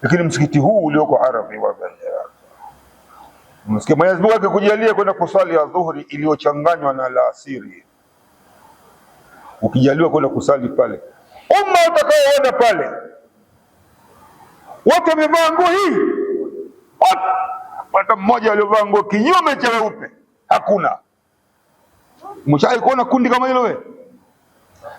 Lakini msikiti huu ulioko Arafa, msikia Mwenyezi Mungu akikujalia kwenda kusali ya dhuhuri iliyochanganywa na alasiri, ukijaliwa kwenda kusali pale, umma utakaoona pale wote wamevaa nguo hii, hata mmoja aliyovaa nguo kinyume cha weupe hakuna. Mshawahi kuona kundi kama hilo wewe?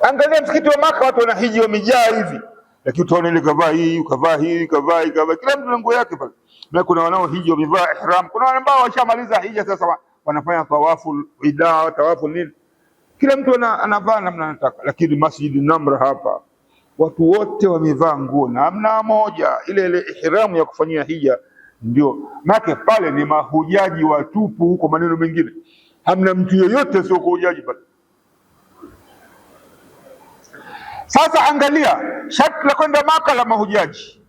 Angalia msikiti wa Maka, watu wanahiji wamejaa hivi, lakini utaona ile kavaa hii, ukavaa hii, kavaa hii, kavaa, kila mtu na nguo yake pale. Na kuna wanao hiji wamevaa ihram, kuna wale ambao washamaliza hija sasa wanafanya tawafu idaa, tawafu nini, kila mtu anavaa namna anataka. Lakini Masjid Namra hapa watu wote wamevaa nguo namna moja, ile ihramu ya kufanyia hija. Ndio maana pale ni mahujaji watupu, huko maneno mengine hamna mtu yeyote sio kuhujaji pale. Sasa angalia, sharti la kwenda Maka la mahujaji,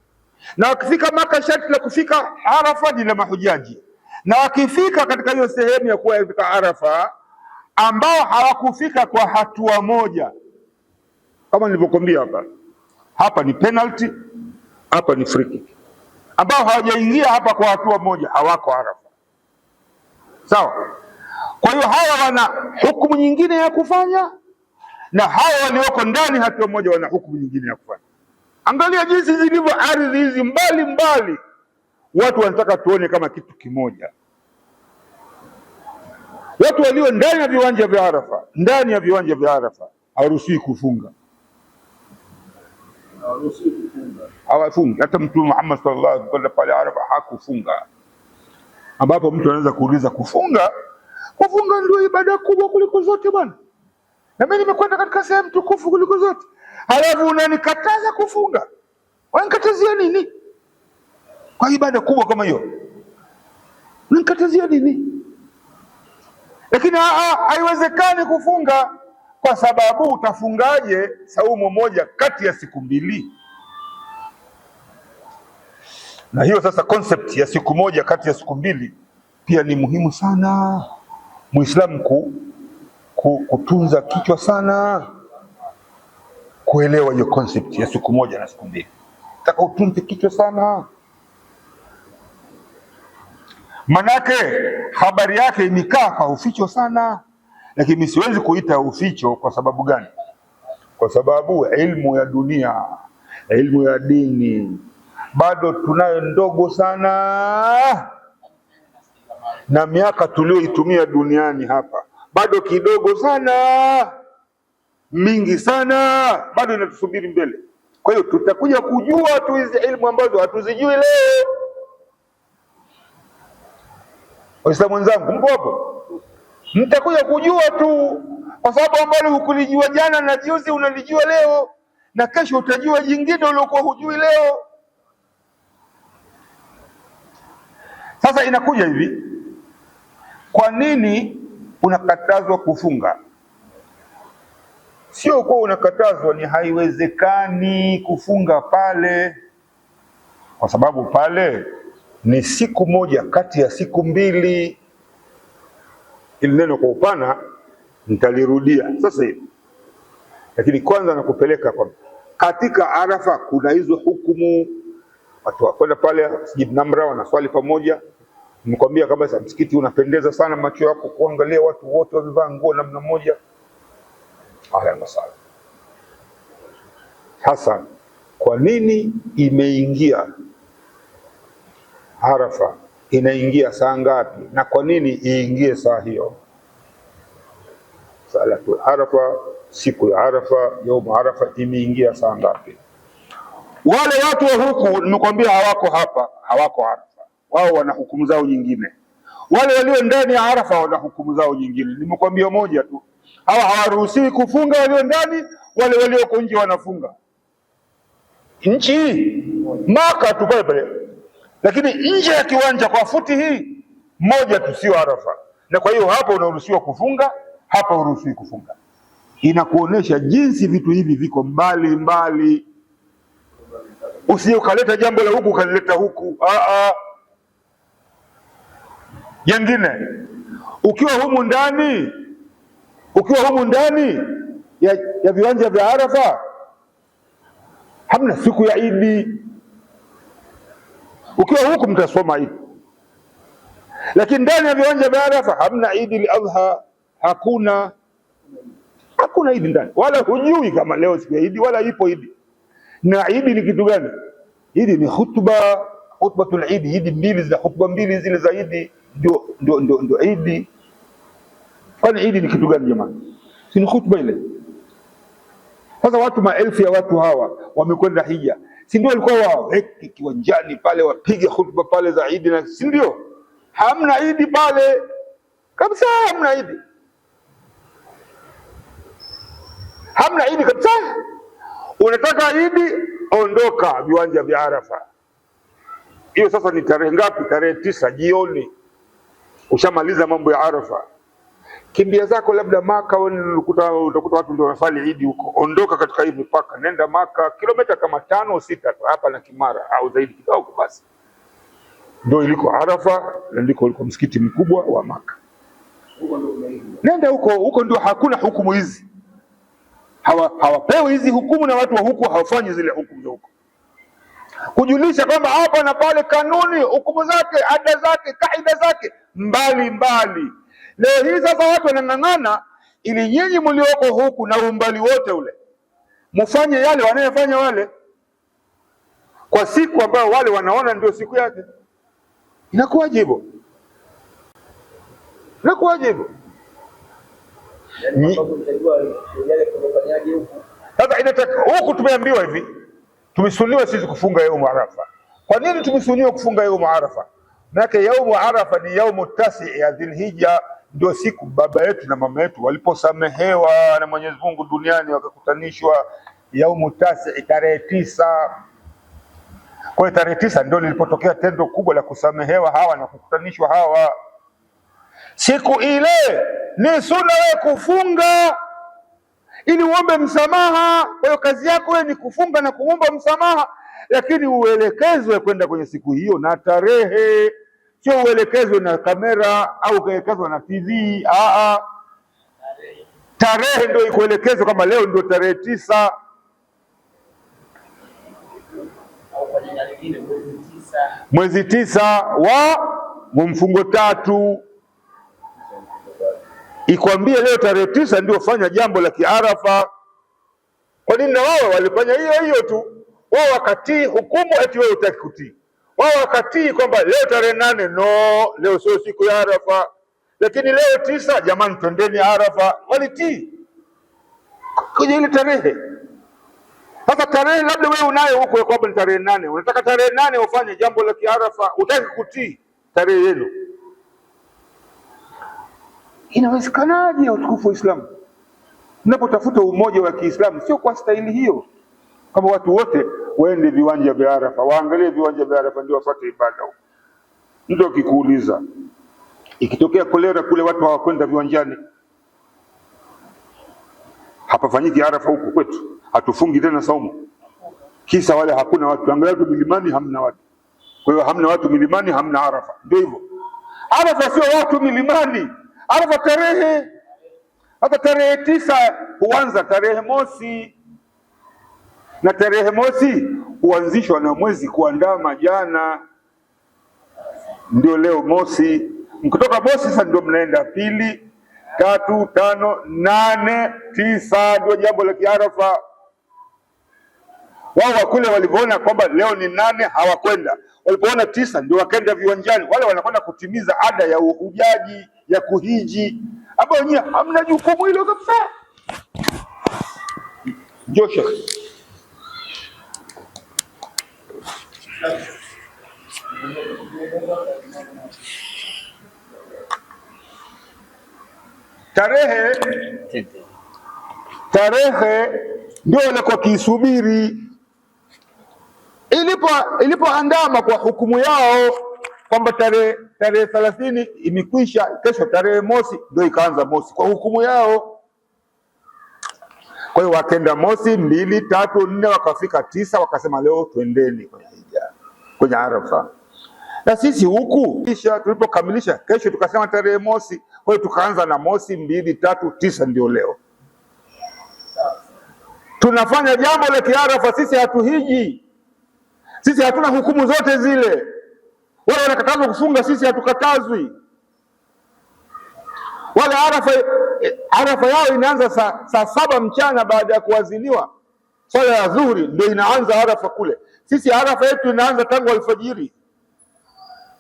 na wakifika Maka sharti la kufika Arafa ni la mahujaji, na wakifika katika hiyo sehemu ya kuwa katika Arafa, ambao hawakufika kwa hatua moja, kama nilivyokuambia hapa ni penalty, hapa ni free kick, ambao hawajaingia hapa kwa hatua moja hawako Arafa, sawa? Kwa hiyo hawa wana hukumu nyingine ya kufanya, na hawa walioko ndani hatua moja wana hukumu nyingine ya kufanya. Angalia jinsi zilivyo ardhi hizi mbali mbali, watu wanataka tuone kama kitu kimoja. Watu walio ndani ya viwanja vya Arafa, ndani ya viwanja vya Arafa hawaruhusiwi kufunga, hawafungi. Hata Mtume Muhammad sallallahu alaihi wasallam pale Arafa hakufunga, ambapo mtu anaweza kuuliza kufunga ndio ibada kubwa kuliko zote bwana, na mimi nimekwenda katika sehemu tukufu kuliko zote, halafu unanikataza kufunga? Unanikatazia nini kwa ibada kubwa kama hiyo? Unanikatazia nini? Lakini haiwezekani kufunga, kwa sababu utafungaje saumu moja kati ya siku mbili? Na hiyo sasa concept ya siku moja kati ya siku mbili pia ni muhimu sana Muislamu kutunza kichwa sana, kuelewa hiyo concept ya siku moja na siku mbili. Nataka utunze kichwa sana, manake habari yake imekaa kwa uficho sana. Lakini mimi siwezi kuita uficho. Kwa sababu gani? Kwa sababu elimu ya dunia, elimu ya dini bado tunayo ndogo sana, na miaka tulioitumia duniani hapa bado kidogo sana, mingi sana bado inatusubiri mbele. Kwa hiyo tutakuja kujua tu hizi elimu ambazo hatuzijui leo. Waislamu wenzangu, mpo hapo? Mtakuja kujua tu, kwa sababu ambalo hukulijua jana na juzi unalijua leo, na kesho utajua jingine uliokuwa hujui leo. Sasa inakuja hivi, kwa nini unakatazwa kufunga? Sio kwa unakatazwa, ni haiwezekani kufunga pale, kwa sababu pale ni siku moja kati ya siku mbili. Ili neno kwa upana nitalirudia sasa hivi, lakini kwanza nakupeleka kwa katika Arafa. Kuna hizo hukumu, watu wakwenda pale Masjid Namra wanaswali pamoja. Nimekwambia kabisa msikiti unapendeza sana, macho yako kuangalia watu wote wamevaa nguo namna moja. Hasa kwa nini imeingia Arafa? Inaingia saa ngapi? Na kwa nini iingie saa hiyo? Salatu Arafa, siku ya Arafa, yaumu Arafa imeingia saa ngapi? Wale watu wa huku nimekwambia hawako hapa, hawako Arafa. Wao wana hukumu zao nyingine. Wale walio ndani ya Arafa wana hukumu zao nyingine. Nimekwambia moja tu, hawa hawaruhusiwi kufunga, walio ndani, wale walioko nje wanafunga. Nchi hii Maka tu pale pale, lakini nje ya kiwanja kwa futi hii moja tu, sio Arafa. Na kwa hiyo hapa unaruhusiwa kufunga, hapa uruhusiwi kufunga. Inakuonesha jinsi vitu hivi viko mbali mbali. Usije ukaleta jambo la huku ukalileta huku. Jengine, ukiwa humu ndani ya viwanja vya Arafa, hamna siku ya Idi. Ukiwa huku mtasoma Idi, lakini ndani ya viwanja vya Arafa hamna Idi al-Adha. Hakuna Idi ndani, wala hujui kama leo siku ya Idi wala ipo Idi. Na Idi ni kitu gani? Idi ni khutbatul Idi. Idi mbili za khutba mbili zile za Idi ndio Idi. Kwani Idi ni kitu gani jamani? Si ni khutba ile? Sasa watu, maelfu ya watu hawa wamekwenda hija, si ndio walikuwa waweke kiwanjani pale wapige khutba pale za Idi, na si ndio? Hamna Idi pale kabisa, hamna Idi. Hamna Idi kabisa. Unataka Idi, ondoka viwanja vya Arafa. Hiyo sasa ni tarehe ngapi? Tarehe 9 jioni. Ushamaliza mambo ya Arafa, kimbia zako labda Maka. Utakuta watu ndio wanafali Idi huko. Ondoka katika hii mipaka, nenda Maka kilomita kama 5 au 6 hapa na Kimara au zaidi kidogo, basi ndio iliko Arafa, ndiko uliko msikiti mkubwa wa Maka. Nenda huko ndio hakuna hukumu hizi. Hawapewi hizi hukumu, na watu wa huku hawafanyi zile hukumu za huko, kujulisha kwamba hapa na pale, kanuni, hukumu zake, ada zake, kaida zake mbali mbali. Leo hii sasa watu wanang'ang'ana ili nyinyi mlioko huku na umbali wote ule mfanye yale wanayofanya wale, kwa siku ambayo wale wanaona ndio siku yake. Inakuwaje hivyo? Sasa inataka huku, tumeambiwa hivi, tumesuniwa sisi kufunga yaumu Arafa. Kwa nini tumesuniwa kufunga yaumu Arafa? Maana yaumu Arafa ni yaumu 9 ya Dhulhijja, ndio siku baba yetu na mama yetu waliposamehewa na Mwenyezi Mungu duniani, wakakutanishwa yaumu 9, tarehe 9. Kwa hiyo tarehe 9 ndio lilipotokea tendo kubwa la kusamehewa hawa na kukutanishwa hawa. Siku ile ni sunna wewe kufunga ili uombe msamaha. Kwa hiyo kazi yako wewe ni kufunga na kuomba msamaha, lakini uelekezwe kwenda kwenye siku hiyo na tarehe, sio uelekezwe na kamera au uelekezwe na TV. Tarehe ndio ikuelekezwe kama leo ndio tarehe 9 mwezi 9 wa mfungo 3. Ikwambie leo tarehe 9 ndio fanya jambo la kiarafa. Kwa nini na wao walifanya hiyo tu? Wao wakatii hukumu, eti wewe hutaki kutii. Wao wakatii kwamba leo tarehe 8, no, leo sio siku ya Arafa, lakini leo 9, jamani twendeni Arafa. Walitii kwenye ile tarehe. Sasa tarehe labda wewe unayo huko kwamba ni tarehe 8, unataka tarehe 8 ufanye jambo la kiarafa, hutaki kutii tarehe yenu. Inawezekanaje utukufu wa Uislamu? Unapotafuta umoja wa Kiislamu sio kwa staili hiyo, kama watu wote waende viwanja vya Arafa, waangalie viwanja vya Arafa ndio wafuate ibada huko. Mtu akikuuliza, ikitokea kolera kule watu hawakwenda viwanjani, hapafanyiki Arafa huko kwetu, hatufungi tena saumu, kisa wale hakuna watu. Angalia tu milimani hamna watu, kwa hiyo hamna watu milimani, hamna Arafa. Ndio hivyo, Arafa sio watu milimani. Arafa tarehe, hata tarehe 9 huanza tarehe mosi, na tarehe mosi huanzishwa na mwezi kuandama jana, ndio leo mosi. Mkitoka mosi sasa ndio mnaenda 2, 3, 5, 8, 9, ndio jambo la kiarafa. Wao wakule walivyoona kwamba leo ni 8 hawakwenda, walipoona 9 ndio wakaenda viwanjani. Wale wanakwenda kutimiza ada ya uhujaji, ya kuhiji, ambao nyinyi hamna jukumu hilo kabisa. Josha tarehe tarehe ndio walikuwa kiisubiri ilipoandama kwa hukumu yao kwamba tarehe 30 imekwisha, kesho tarehe mosi ndio ikaanza mosi kwa hukumu yao. Kwa hiyo wakenda mosi, 2, 3, 4 wakafika 9, wakasema leo twendeni kwenye hija, kwenye Arafa. Na sisi huku kisha tulipokamilisha kesho tukasema tarehe mosi, kwa hiyo tukaanza na mosi, 2, 3, 9 ndio leo. Tunafanya jambo la kiarafa, sisi hatuhiji. Sisi hatuna hukumu zote zile. Wale wanakatazwa kufunga, sisi hatukatazwi. Wale Arafa yao inaanza saa 7 mchana baada ya kuadhiniwa swala ya dhuhuri, ndio inaanza Arafa kule. Sisi Arafa yetu inaanza tangu alfajiri,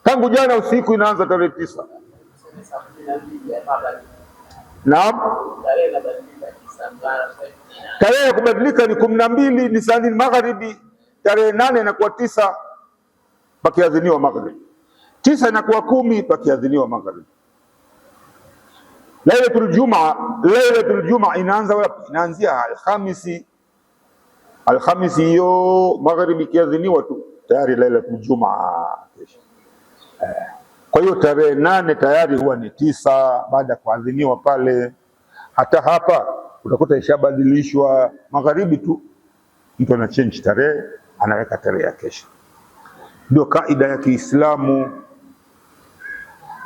tangu jana usiku inaanza tarehe 9. Naam, tarehe ya kubadilika ni 12, ni saa 4 magharibi. Tarehe 8 inakuwa 9 pakiadhiniwa magharibi, 9 inakuwa 10 pakiadhiniwa magharibi. Lailatul Jumaa inaanza wapi? Inaanzia Alhamisi. Alhamisi hiyo magharibi kiadhiniwa tu tayari Lailatul Jumaa kesho. Kwa hiyo tarehe 8 tayari huwa ni 9 baada ya kuadhiniwa pale. Hata hapa utakuta ishabadilishwa magharibi tu, mtu ana change tarehe, anaweka tarehe ya kesho. Ndio kaida ya Kiislamu.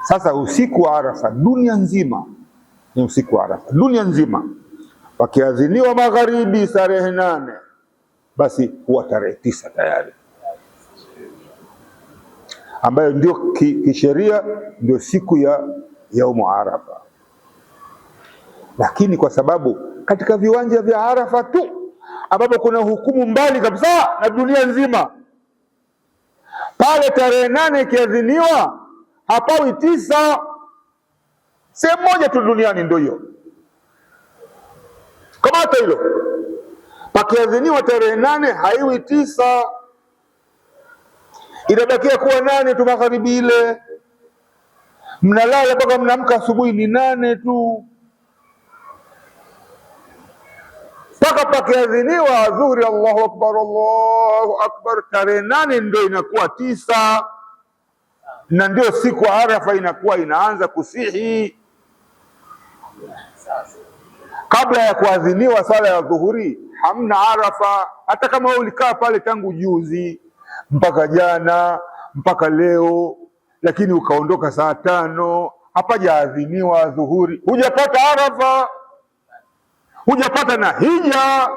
Sasa usiku wa Arafa dunia nzima ni usiku wa Arafa dunia nzima, wakiadhiniwa magharibi tarehe 8, basi huwa tarehe 9 tayari, ambayo ndio kisheria ndio siku ya yaumu Arafa. Lakini kwa sababu katika viwanja vya Arafa tu ambapo kuna hukumu mbali kabisa na dunia nzima, pale tarehe 8 ikiadhiniwa hapawi 9. Sehemu moja tu duniani ndio hiyo, kama hata hilo pakiadhiniwa tarehe 8 haiwi 9, inabakia kuwa 8 tu magharibi ile. Mnalala mpaka mnaamka asubuhi ni 8 tu, mpaka pakiadhiniwa dhuhuri, Allahu akbar, tarehe 8 ndio inakuwa 9, na ndio siku ya Arafa inakuwa inaanza kusihi. Kabla ya kuadhiniwa sala ya dhuhuri hamna Arafa. Hata kama wewe ulikaa pale tangu juzi mpaka jana mpaka leo, lakini ukaondoka saa 5 hapajaadhiniwa dhuhuri, hujapata Arafa, hujapata na hija.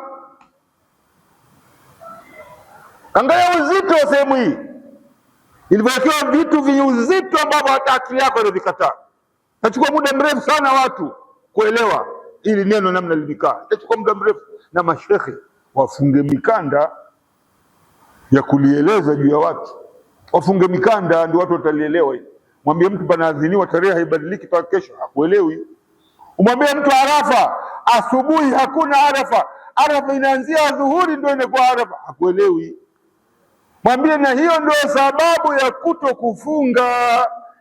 Angalia uzito wa sehemu hii, ilivyowekewa vitu vyenye uzito ambavyo hata akili yako inavikataa. Itachukua muda mrefu sana watu kuelewa ili neno namna lilikaa, itachukua muda mrefu, na mashekhe wafunge mikanda ya kulieleza juu ya watu, wafunge mikanda ndio watu watalielewa. Mwambie mtu panaadhiniwa tarehe haibadiliki mpaka kesho, hakuelewi. Umwambie mtu Arafa asubuhi hakuna Arafa, Arafa inaanzia dhuhuri ndio inakuwa Arafa, hakuelewi. Mwambie na hiyo ndio sababu ya kuto kufunga,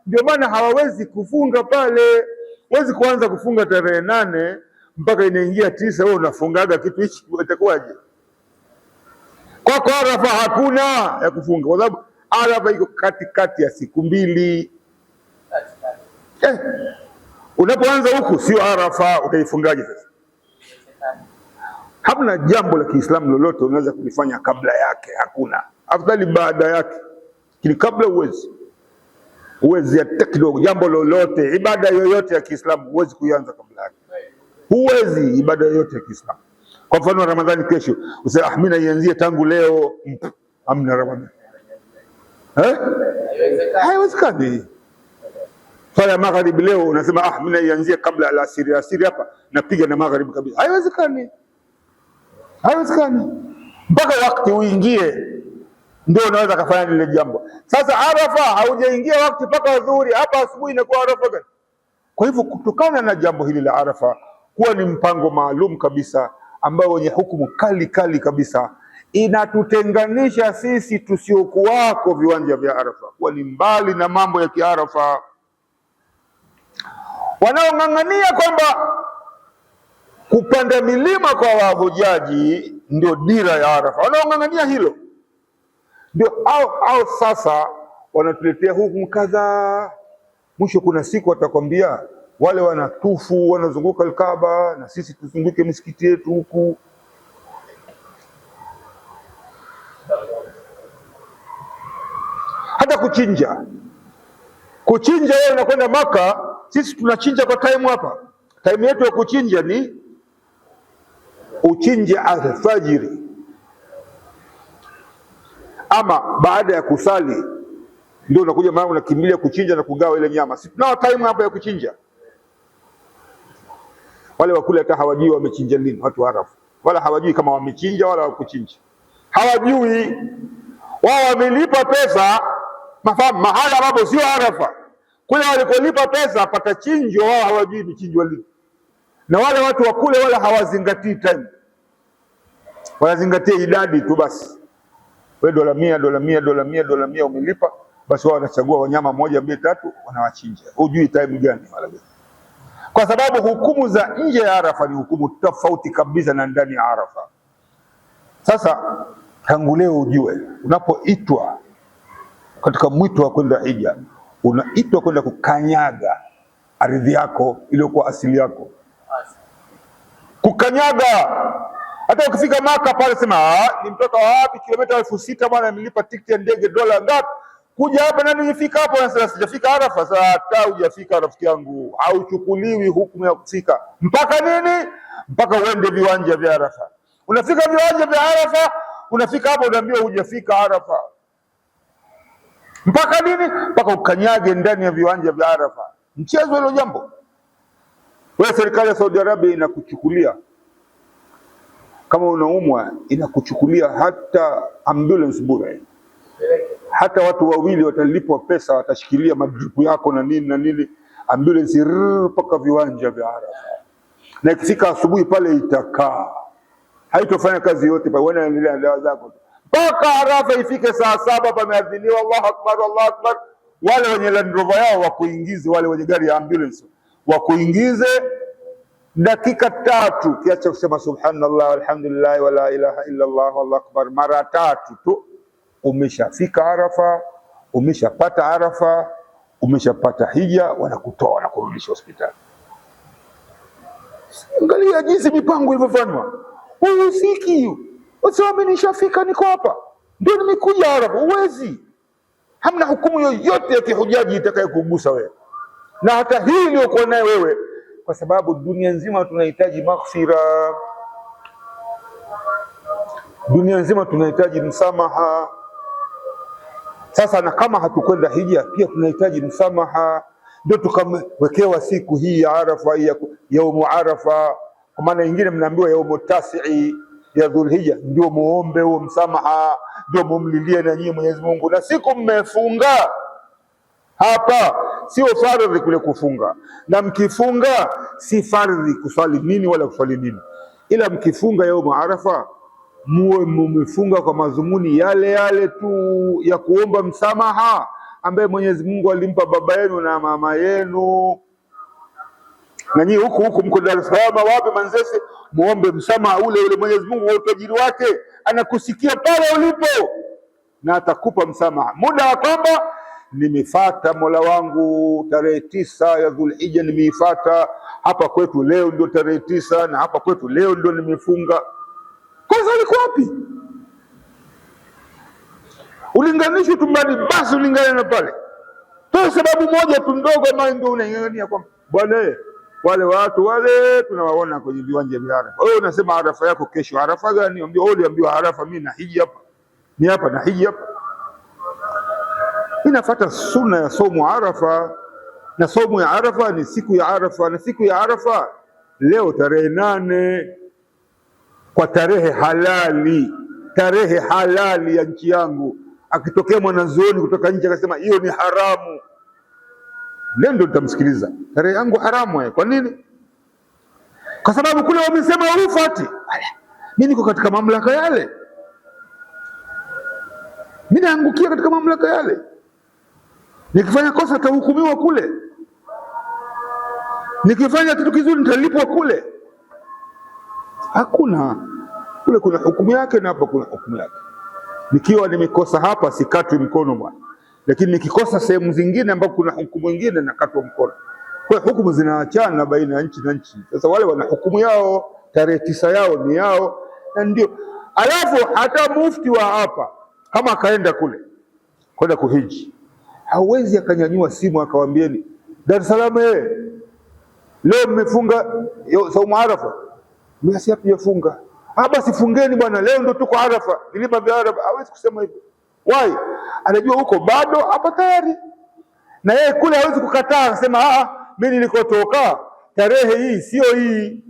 ndio maana hawawezi kufunga pale. Huwezi kuanza kufunga tarehe 8 mpaka inaingia 9, wewe unafungaga kitu hichi, itakuwaje? Kwa Arafa hakuna ya kufunga, kwa sababu Arafa iko katikati ya siku mbili. Unapoanza huku sio Arafa, utaifungaje sasa? Hamna jambo la Kiislamu lolote unaweza kulifanya kabla yake, hakuna. Afadhali baada yake, lakini kabla huwezi hata kidogo. Jambo lolote, ibada yoyote ya Kiislamu huwezi kuianza kabla yake, huwezi. Ibada yoyote ya Kiislamu, kwa mfano Ramadhani kesho, useme mimi naianzie tangu leo, hamna Ramadhani. Haiwezekani. Swala ya magharibi leo unasema mimi naianzia kabla alasiri hapa, napiga na magharibi kabisa. Haiwezekani. Haiwezekani. Mpaka wakati uingie ndio unaweza kufanya lile jambo. Sasa Arafa haujaingia wakati mpaka dhuhuri, hapa asubuhi inakuwa Arafa gani? Kwa hivyo kutokana na jambo hili la Arafa kuwa ni mpango maalum kabisa ambao wenye hukumu kali kabisa, inatutenganisha sisi tusiokuwako viwanja vya Arafa, kuwa ni mbali na mambo ya kiarafa. Wanaong'ang'ania kwamba Kupanda milima kwa wahujaji ndio dira ya Arafa, wanaong'ang'ania hilo ndio. Au sasa wanatuletea hukumu kadhaa, mwisho kuna siku watakwambia wale wanatufu wanazunguka Al-Kaaba na sisi tuzunguke misikiti yetu huku. Hata kuchinja wewe unakwenda Maka, sisi tunachinja kwa time hapa. Time yetu ya kuchinja ni uchinje alfajiri ama baada ya kusali, ndio unakuja mara unakimbilia kuchinja na kugawa ile nyama. Sisi tunao time hapa ya kuchinja. Wale wakule hata hawajui wamechinja lini, watu wa Arafa wala hawajui kama wamechinja wala wakuchinja, hawajui. Wao wamelipa pesa mahala ambapo sio Arafa. Kule walikolipa pesa pata chinjo, wao hawajui michinjwa lini. Na wale watu wa kule wala hawazingatii time, wanazingatia idadi tu basi. Wewe dola 100 umelipa, basi wao wanachagua wanyama 1, 2, 3 wanawachinja. Hujui time gani wala gani. Kwa sababu hukumu za nje ya Arafa ni hukumu tofauti kabisa na ndani ya Arafa. Sasa tangu leo ujue, unapoitwa katika mwito wa kwenda hija, unaitwa kwenda kukanyaga ardhi yako iliyokuwa asili yako. Kukanyaga. Hata ukifika Maka pale sema ni mtoka wapi, kilomita 6,000 bwana, nimelipa tiketi ya ndege dola ngapi kuja hapa, nani nifika hapo? Sasa sijafika Arafa. Sasa hata hujafika rafiki yangu, hauchukuliwi hukumu ya kufika mpaka nini, mpaka uende viwanja vya Arafa. Unafika viwanja vya Arafa, unafika hapo unaambiwa hujafika Arafa. Mpaka nini? Mpaka ukanyage ndani ya viwanja vya Arafa. Mchezo hilo jambo. Wewe serikali ya Saudi Arabia inakuchukulia kama unaumwa, inakuchukulia hata ambulance bure. Hata watu wawili watalipwa pesa, watashikilia madripu yako na nini, ambulance mpaka viwanja vya Arafa. Na ikifika asubuhi pale itakaa, haitofanya kazi yote pale, wanaendelea dawa zako mpaka Arafa ifike saa 7 pameadhiniwa Allahu Akbar, Allahu Akbar. Wale wenye Land Rover yao wakuingize, wale wenye gari ya ambulance wakuingize dakika 3, kiacha kusema subhanallah walhamdulillah wala ilaha illa Allah wallahu akbar mara 3 tu, umeshafika Arafa, umeshapata Arafa, umeshapata hija. Wanakutoa na kurudisha hospitali. Angalia jinsi mipango ilivyofanywa. Wewe usiki useme nishafika, niko hapa ndio nimekuja Arafa. Uwezi, hamna hukumu yoyote ya kihujaji itakayokugusa wewe, na hata hii iliyokuwa nayo wewe, kwa sababu dunia nzima tunahitaji maghfira, dunia nzima tunahitaji msamaha. Sasa na kama hatukwenda hija pia tunahitaji msamaha, ndio tukawekewa siku hii ya Arafa, ya yaumu Arafa. Kwa maana nyingine mnaambiwa yaumu tasi ya Dhulhijja, ndio muombe huo msamaha, ndio mumlilie na nyinyi Mwenyezi Mungu. Na siku mmefunga hapa, sio fardhi kule kufunga, na mkifunga si fardhi kuswali nini wala kuswali nini, ila mkifunga yaumu Arafa muwe mmefunga kwa madhumuni yale yale tu ya kuomba msamaha ambaye Mwenyezi Mungu alimpa baba yenu na mama yenu. Na nyinyi huku mko Dar es Salaam wapi Manzese, muombe msamaha ule Mwenyezi Mungu wa utajiri wake anakusikia pale ulipo na atakupa msamaha. Muda wa kwamba nimefuata Mola wangu tarehe 9 ya Dhulhijja, nimefuata hapa kwetu leo ndio tarehe 9, na hapa kwetu leo ndio nimefunga. Kwanza liko wapi? Ulinganisho tumbani, basi ulingane na pale. Kwa sababu moja tu ndogo ambayo ndio unaingania kwa bwana, wale watu wale tunawaona kwenye viwanja vya Arafa. Wewe unasema Arafa yako kesho. Arafa gani? Uliambiwa Arafa, mimi na hiji hapa. Ni hapa na hiji hapa. Inafuata sunna ya somo Arafa, na somo ya Arafa ni siku ya Arafa, na siku ya Arafa leo tarehe 8 kwa tarehe halali ya nchi yangu. Akitokea mwanazuoni kutoka nje akasema hiyo ni haramu, ndio nitamsikiliza. Tarehe yangu haramu. Kwa nini? Kwa sababu kule wamesema ufati. Mimi niko katika mamlaka yale, mimi naangukia katika mamlaka yale. Nikifanya kosa tahukumiwa kule, nikifanya kitu kizuri nitalipwa kule. Hakuna. Kule kuna hukumu yake na hapa kuna hukumu yake. Nikiwa nimekosa hapa sikatwi mkono bwana, lakini nikikosa sehemu zingine ambako kuna hukumu nyingine nakatwa mkono. Kwa hukumu zinaachana baina ya nchi na nchi. Sasa wale wana hukumu yao, tarehe 9 yao ni yao, na ndio. Alafu hata mufti wa hapa kama akaenda kule kwenda kuhiji, hawezi akanyanyua simu akawaambieni Dar es Salaam leo mmefunga saumu Arafa. Mimi si hatujafunga. Basi fungeni bwana, leo ndo tuko Arafa, vilima vya Arafa. Hawezi kusema hivyo. Why? Anajua huko bado hapa tayari. Na yeye kule hawezi kukataa akasema mimi nilikotoka tarehe hii sio hii.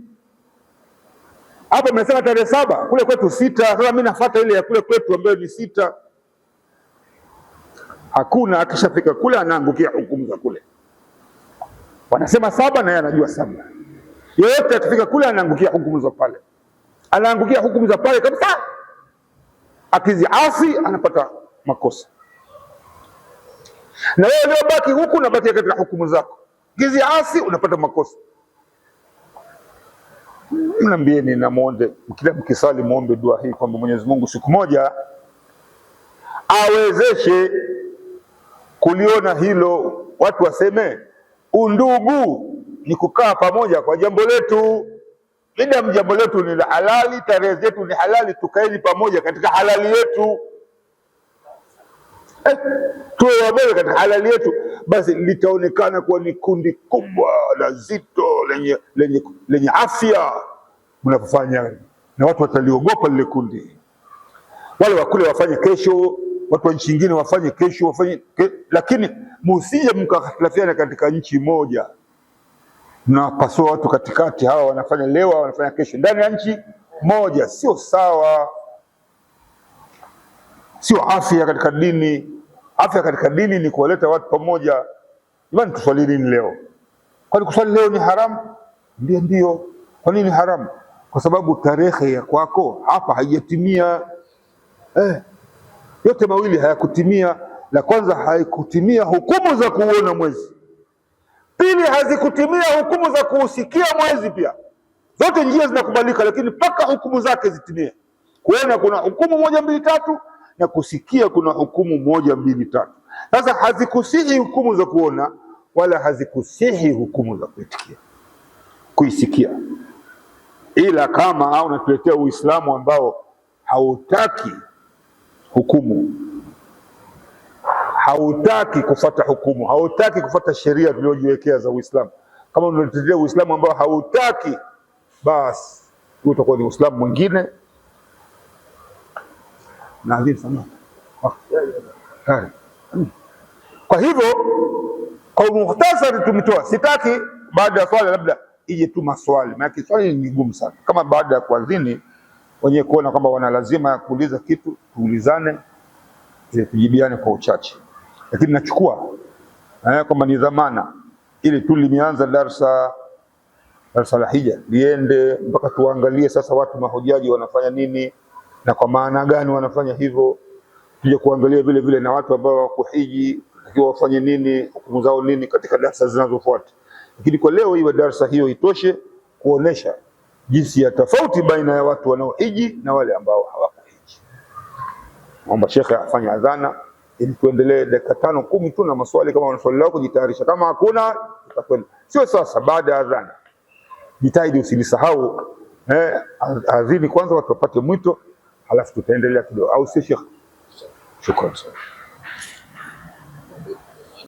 Hapa mmesema tarehe 7, kule kwetu 6. Sasa mimi nafuata ile ya kule kwetu ambayo ni 6. Hakuna, akishafika kule anaangukia hukumu za kule. Wanasema 7 na yeye anajua 7. Yote akifika kule anaangukia hukumu za pale. Anaangukia hukumu za pale kabisa. Akiziasi anapata makosa. Na wewe leo baki huku unabaki katika hukumu zako. Kiziasi unapata makosa. Mnaambieni na muombe, kila mkisali muombe dua hii kwamba Mwenyezi Mungu siku moja awezeshe kuliona hilo, watu waseme undugu ni kukaa pamoja kwa jambo letu. Bila jambo letu ni halali, tarehe zetu ni halali, tukaeni pamoja katika halali yetu. Tuwe wabele katika halali yetu, basi litaonekana kuwa ni kundi kubwa la zito lenye afya mnapofanya, na watu wataliogopa lile kundi. Wale wakule wafanye kesho, watu wa nchi nyingine wafanye kesho, lakini msije mkakhtalafiana katika nchi moja. Mnapasua watu katikati, hawa wanafanya leo, hawa wanafanya kesho ndani ya nchi moja. Sio sawa, sio afya katika dini. Afya katika dini ni kuwaleta watu pamoja. Jamani, tuswali nini leo? Kwani kuswali leo ni haramu? Ndio. Kwa nini haramu? Kwa sababu tarehe ya kwako hapa haijatimia. Yote mawili hayakutimia. La kwanza haikutimia hukumu za kuuona mwezi. Pili, hazikutimia hukumu za kuusikia mwezi pia. Zote njia zinakubalika, lakini mpaka hukumu zake zitimie. Kuona kuna hukumu 1, 2, 3 na kusikia kuna hukumu 1, 2, 3. Sasa hazikusihi hukumu za kuona wala hazikusihi hukumu za kuisikia. Ila kama unatuletea Uislamu ambao hautaki hukumu, hautaki kufuata hukumu, hautaki kufuata sheria tulizojiwekea za Uislamu, kama unatuletea Uislamu ambao hautaki, basi utakuwa ni Uislamu mwingine. Na adhimu sana. Kwa hivyo kwa mukhtasari tumetoa, sitaki baada ya swali labda ije tu maswali, maana swali ni ngumu sana. Kama baada ya kuadhini wenyewe kuona kwamba wana lazima ya kuuliza kitu, tuulizane, tujibiane kwa uchache. Lakini nachukua kwamba ni dhamana ili tu limeanza darasa la hija liende mpaka tuangalie sasa watu mahujaji wanafanya nini na kwa maana gani wanafanya hivyo. Tuje kuangalia vile vile na watu ambao wako hiji ikiwa wafanye nini, hukumu zao nini katika darasa zinazofuata. Lakini kwa leo hii darasa hiyo itoshe kuonesha jinsi ya tofauti baina ya watu wanaohiji na wale ambao hawakuhiji. Naomba shekhe afanye adhana ili tuendelee dakika 5 10 tu na maswali. Kama una swali lako jitayarisha, kama hakuna tutakwenda. Sio sasa, baada ya adhana jitahidi usinisahau adhini kwanza watu wapate mwito, halafu tutaendelea kidogo, au si shekhe? Shukrani sana.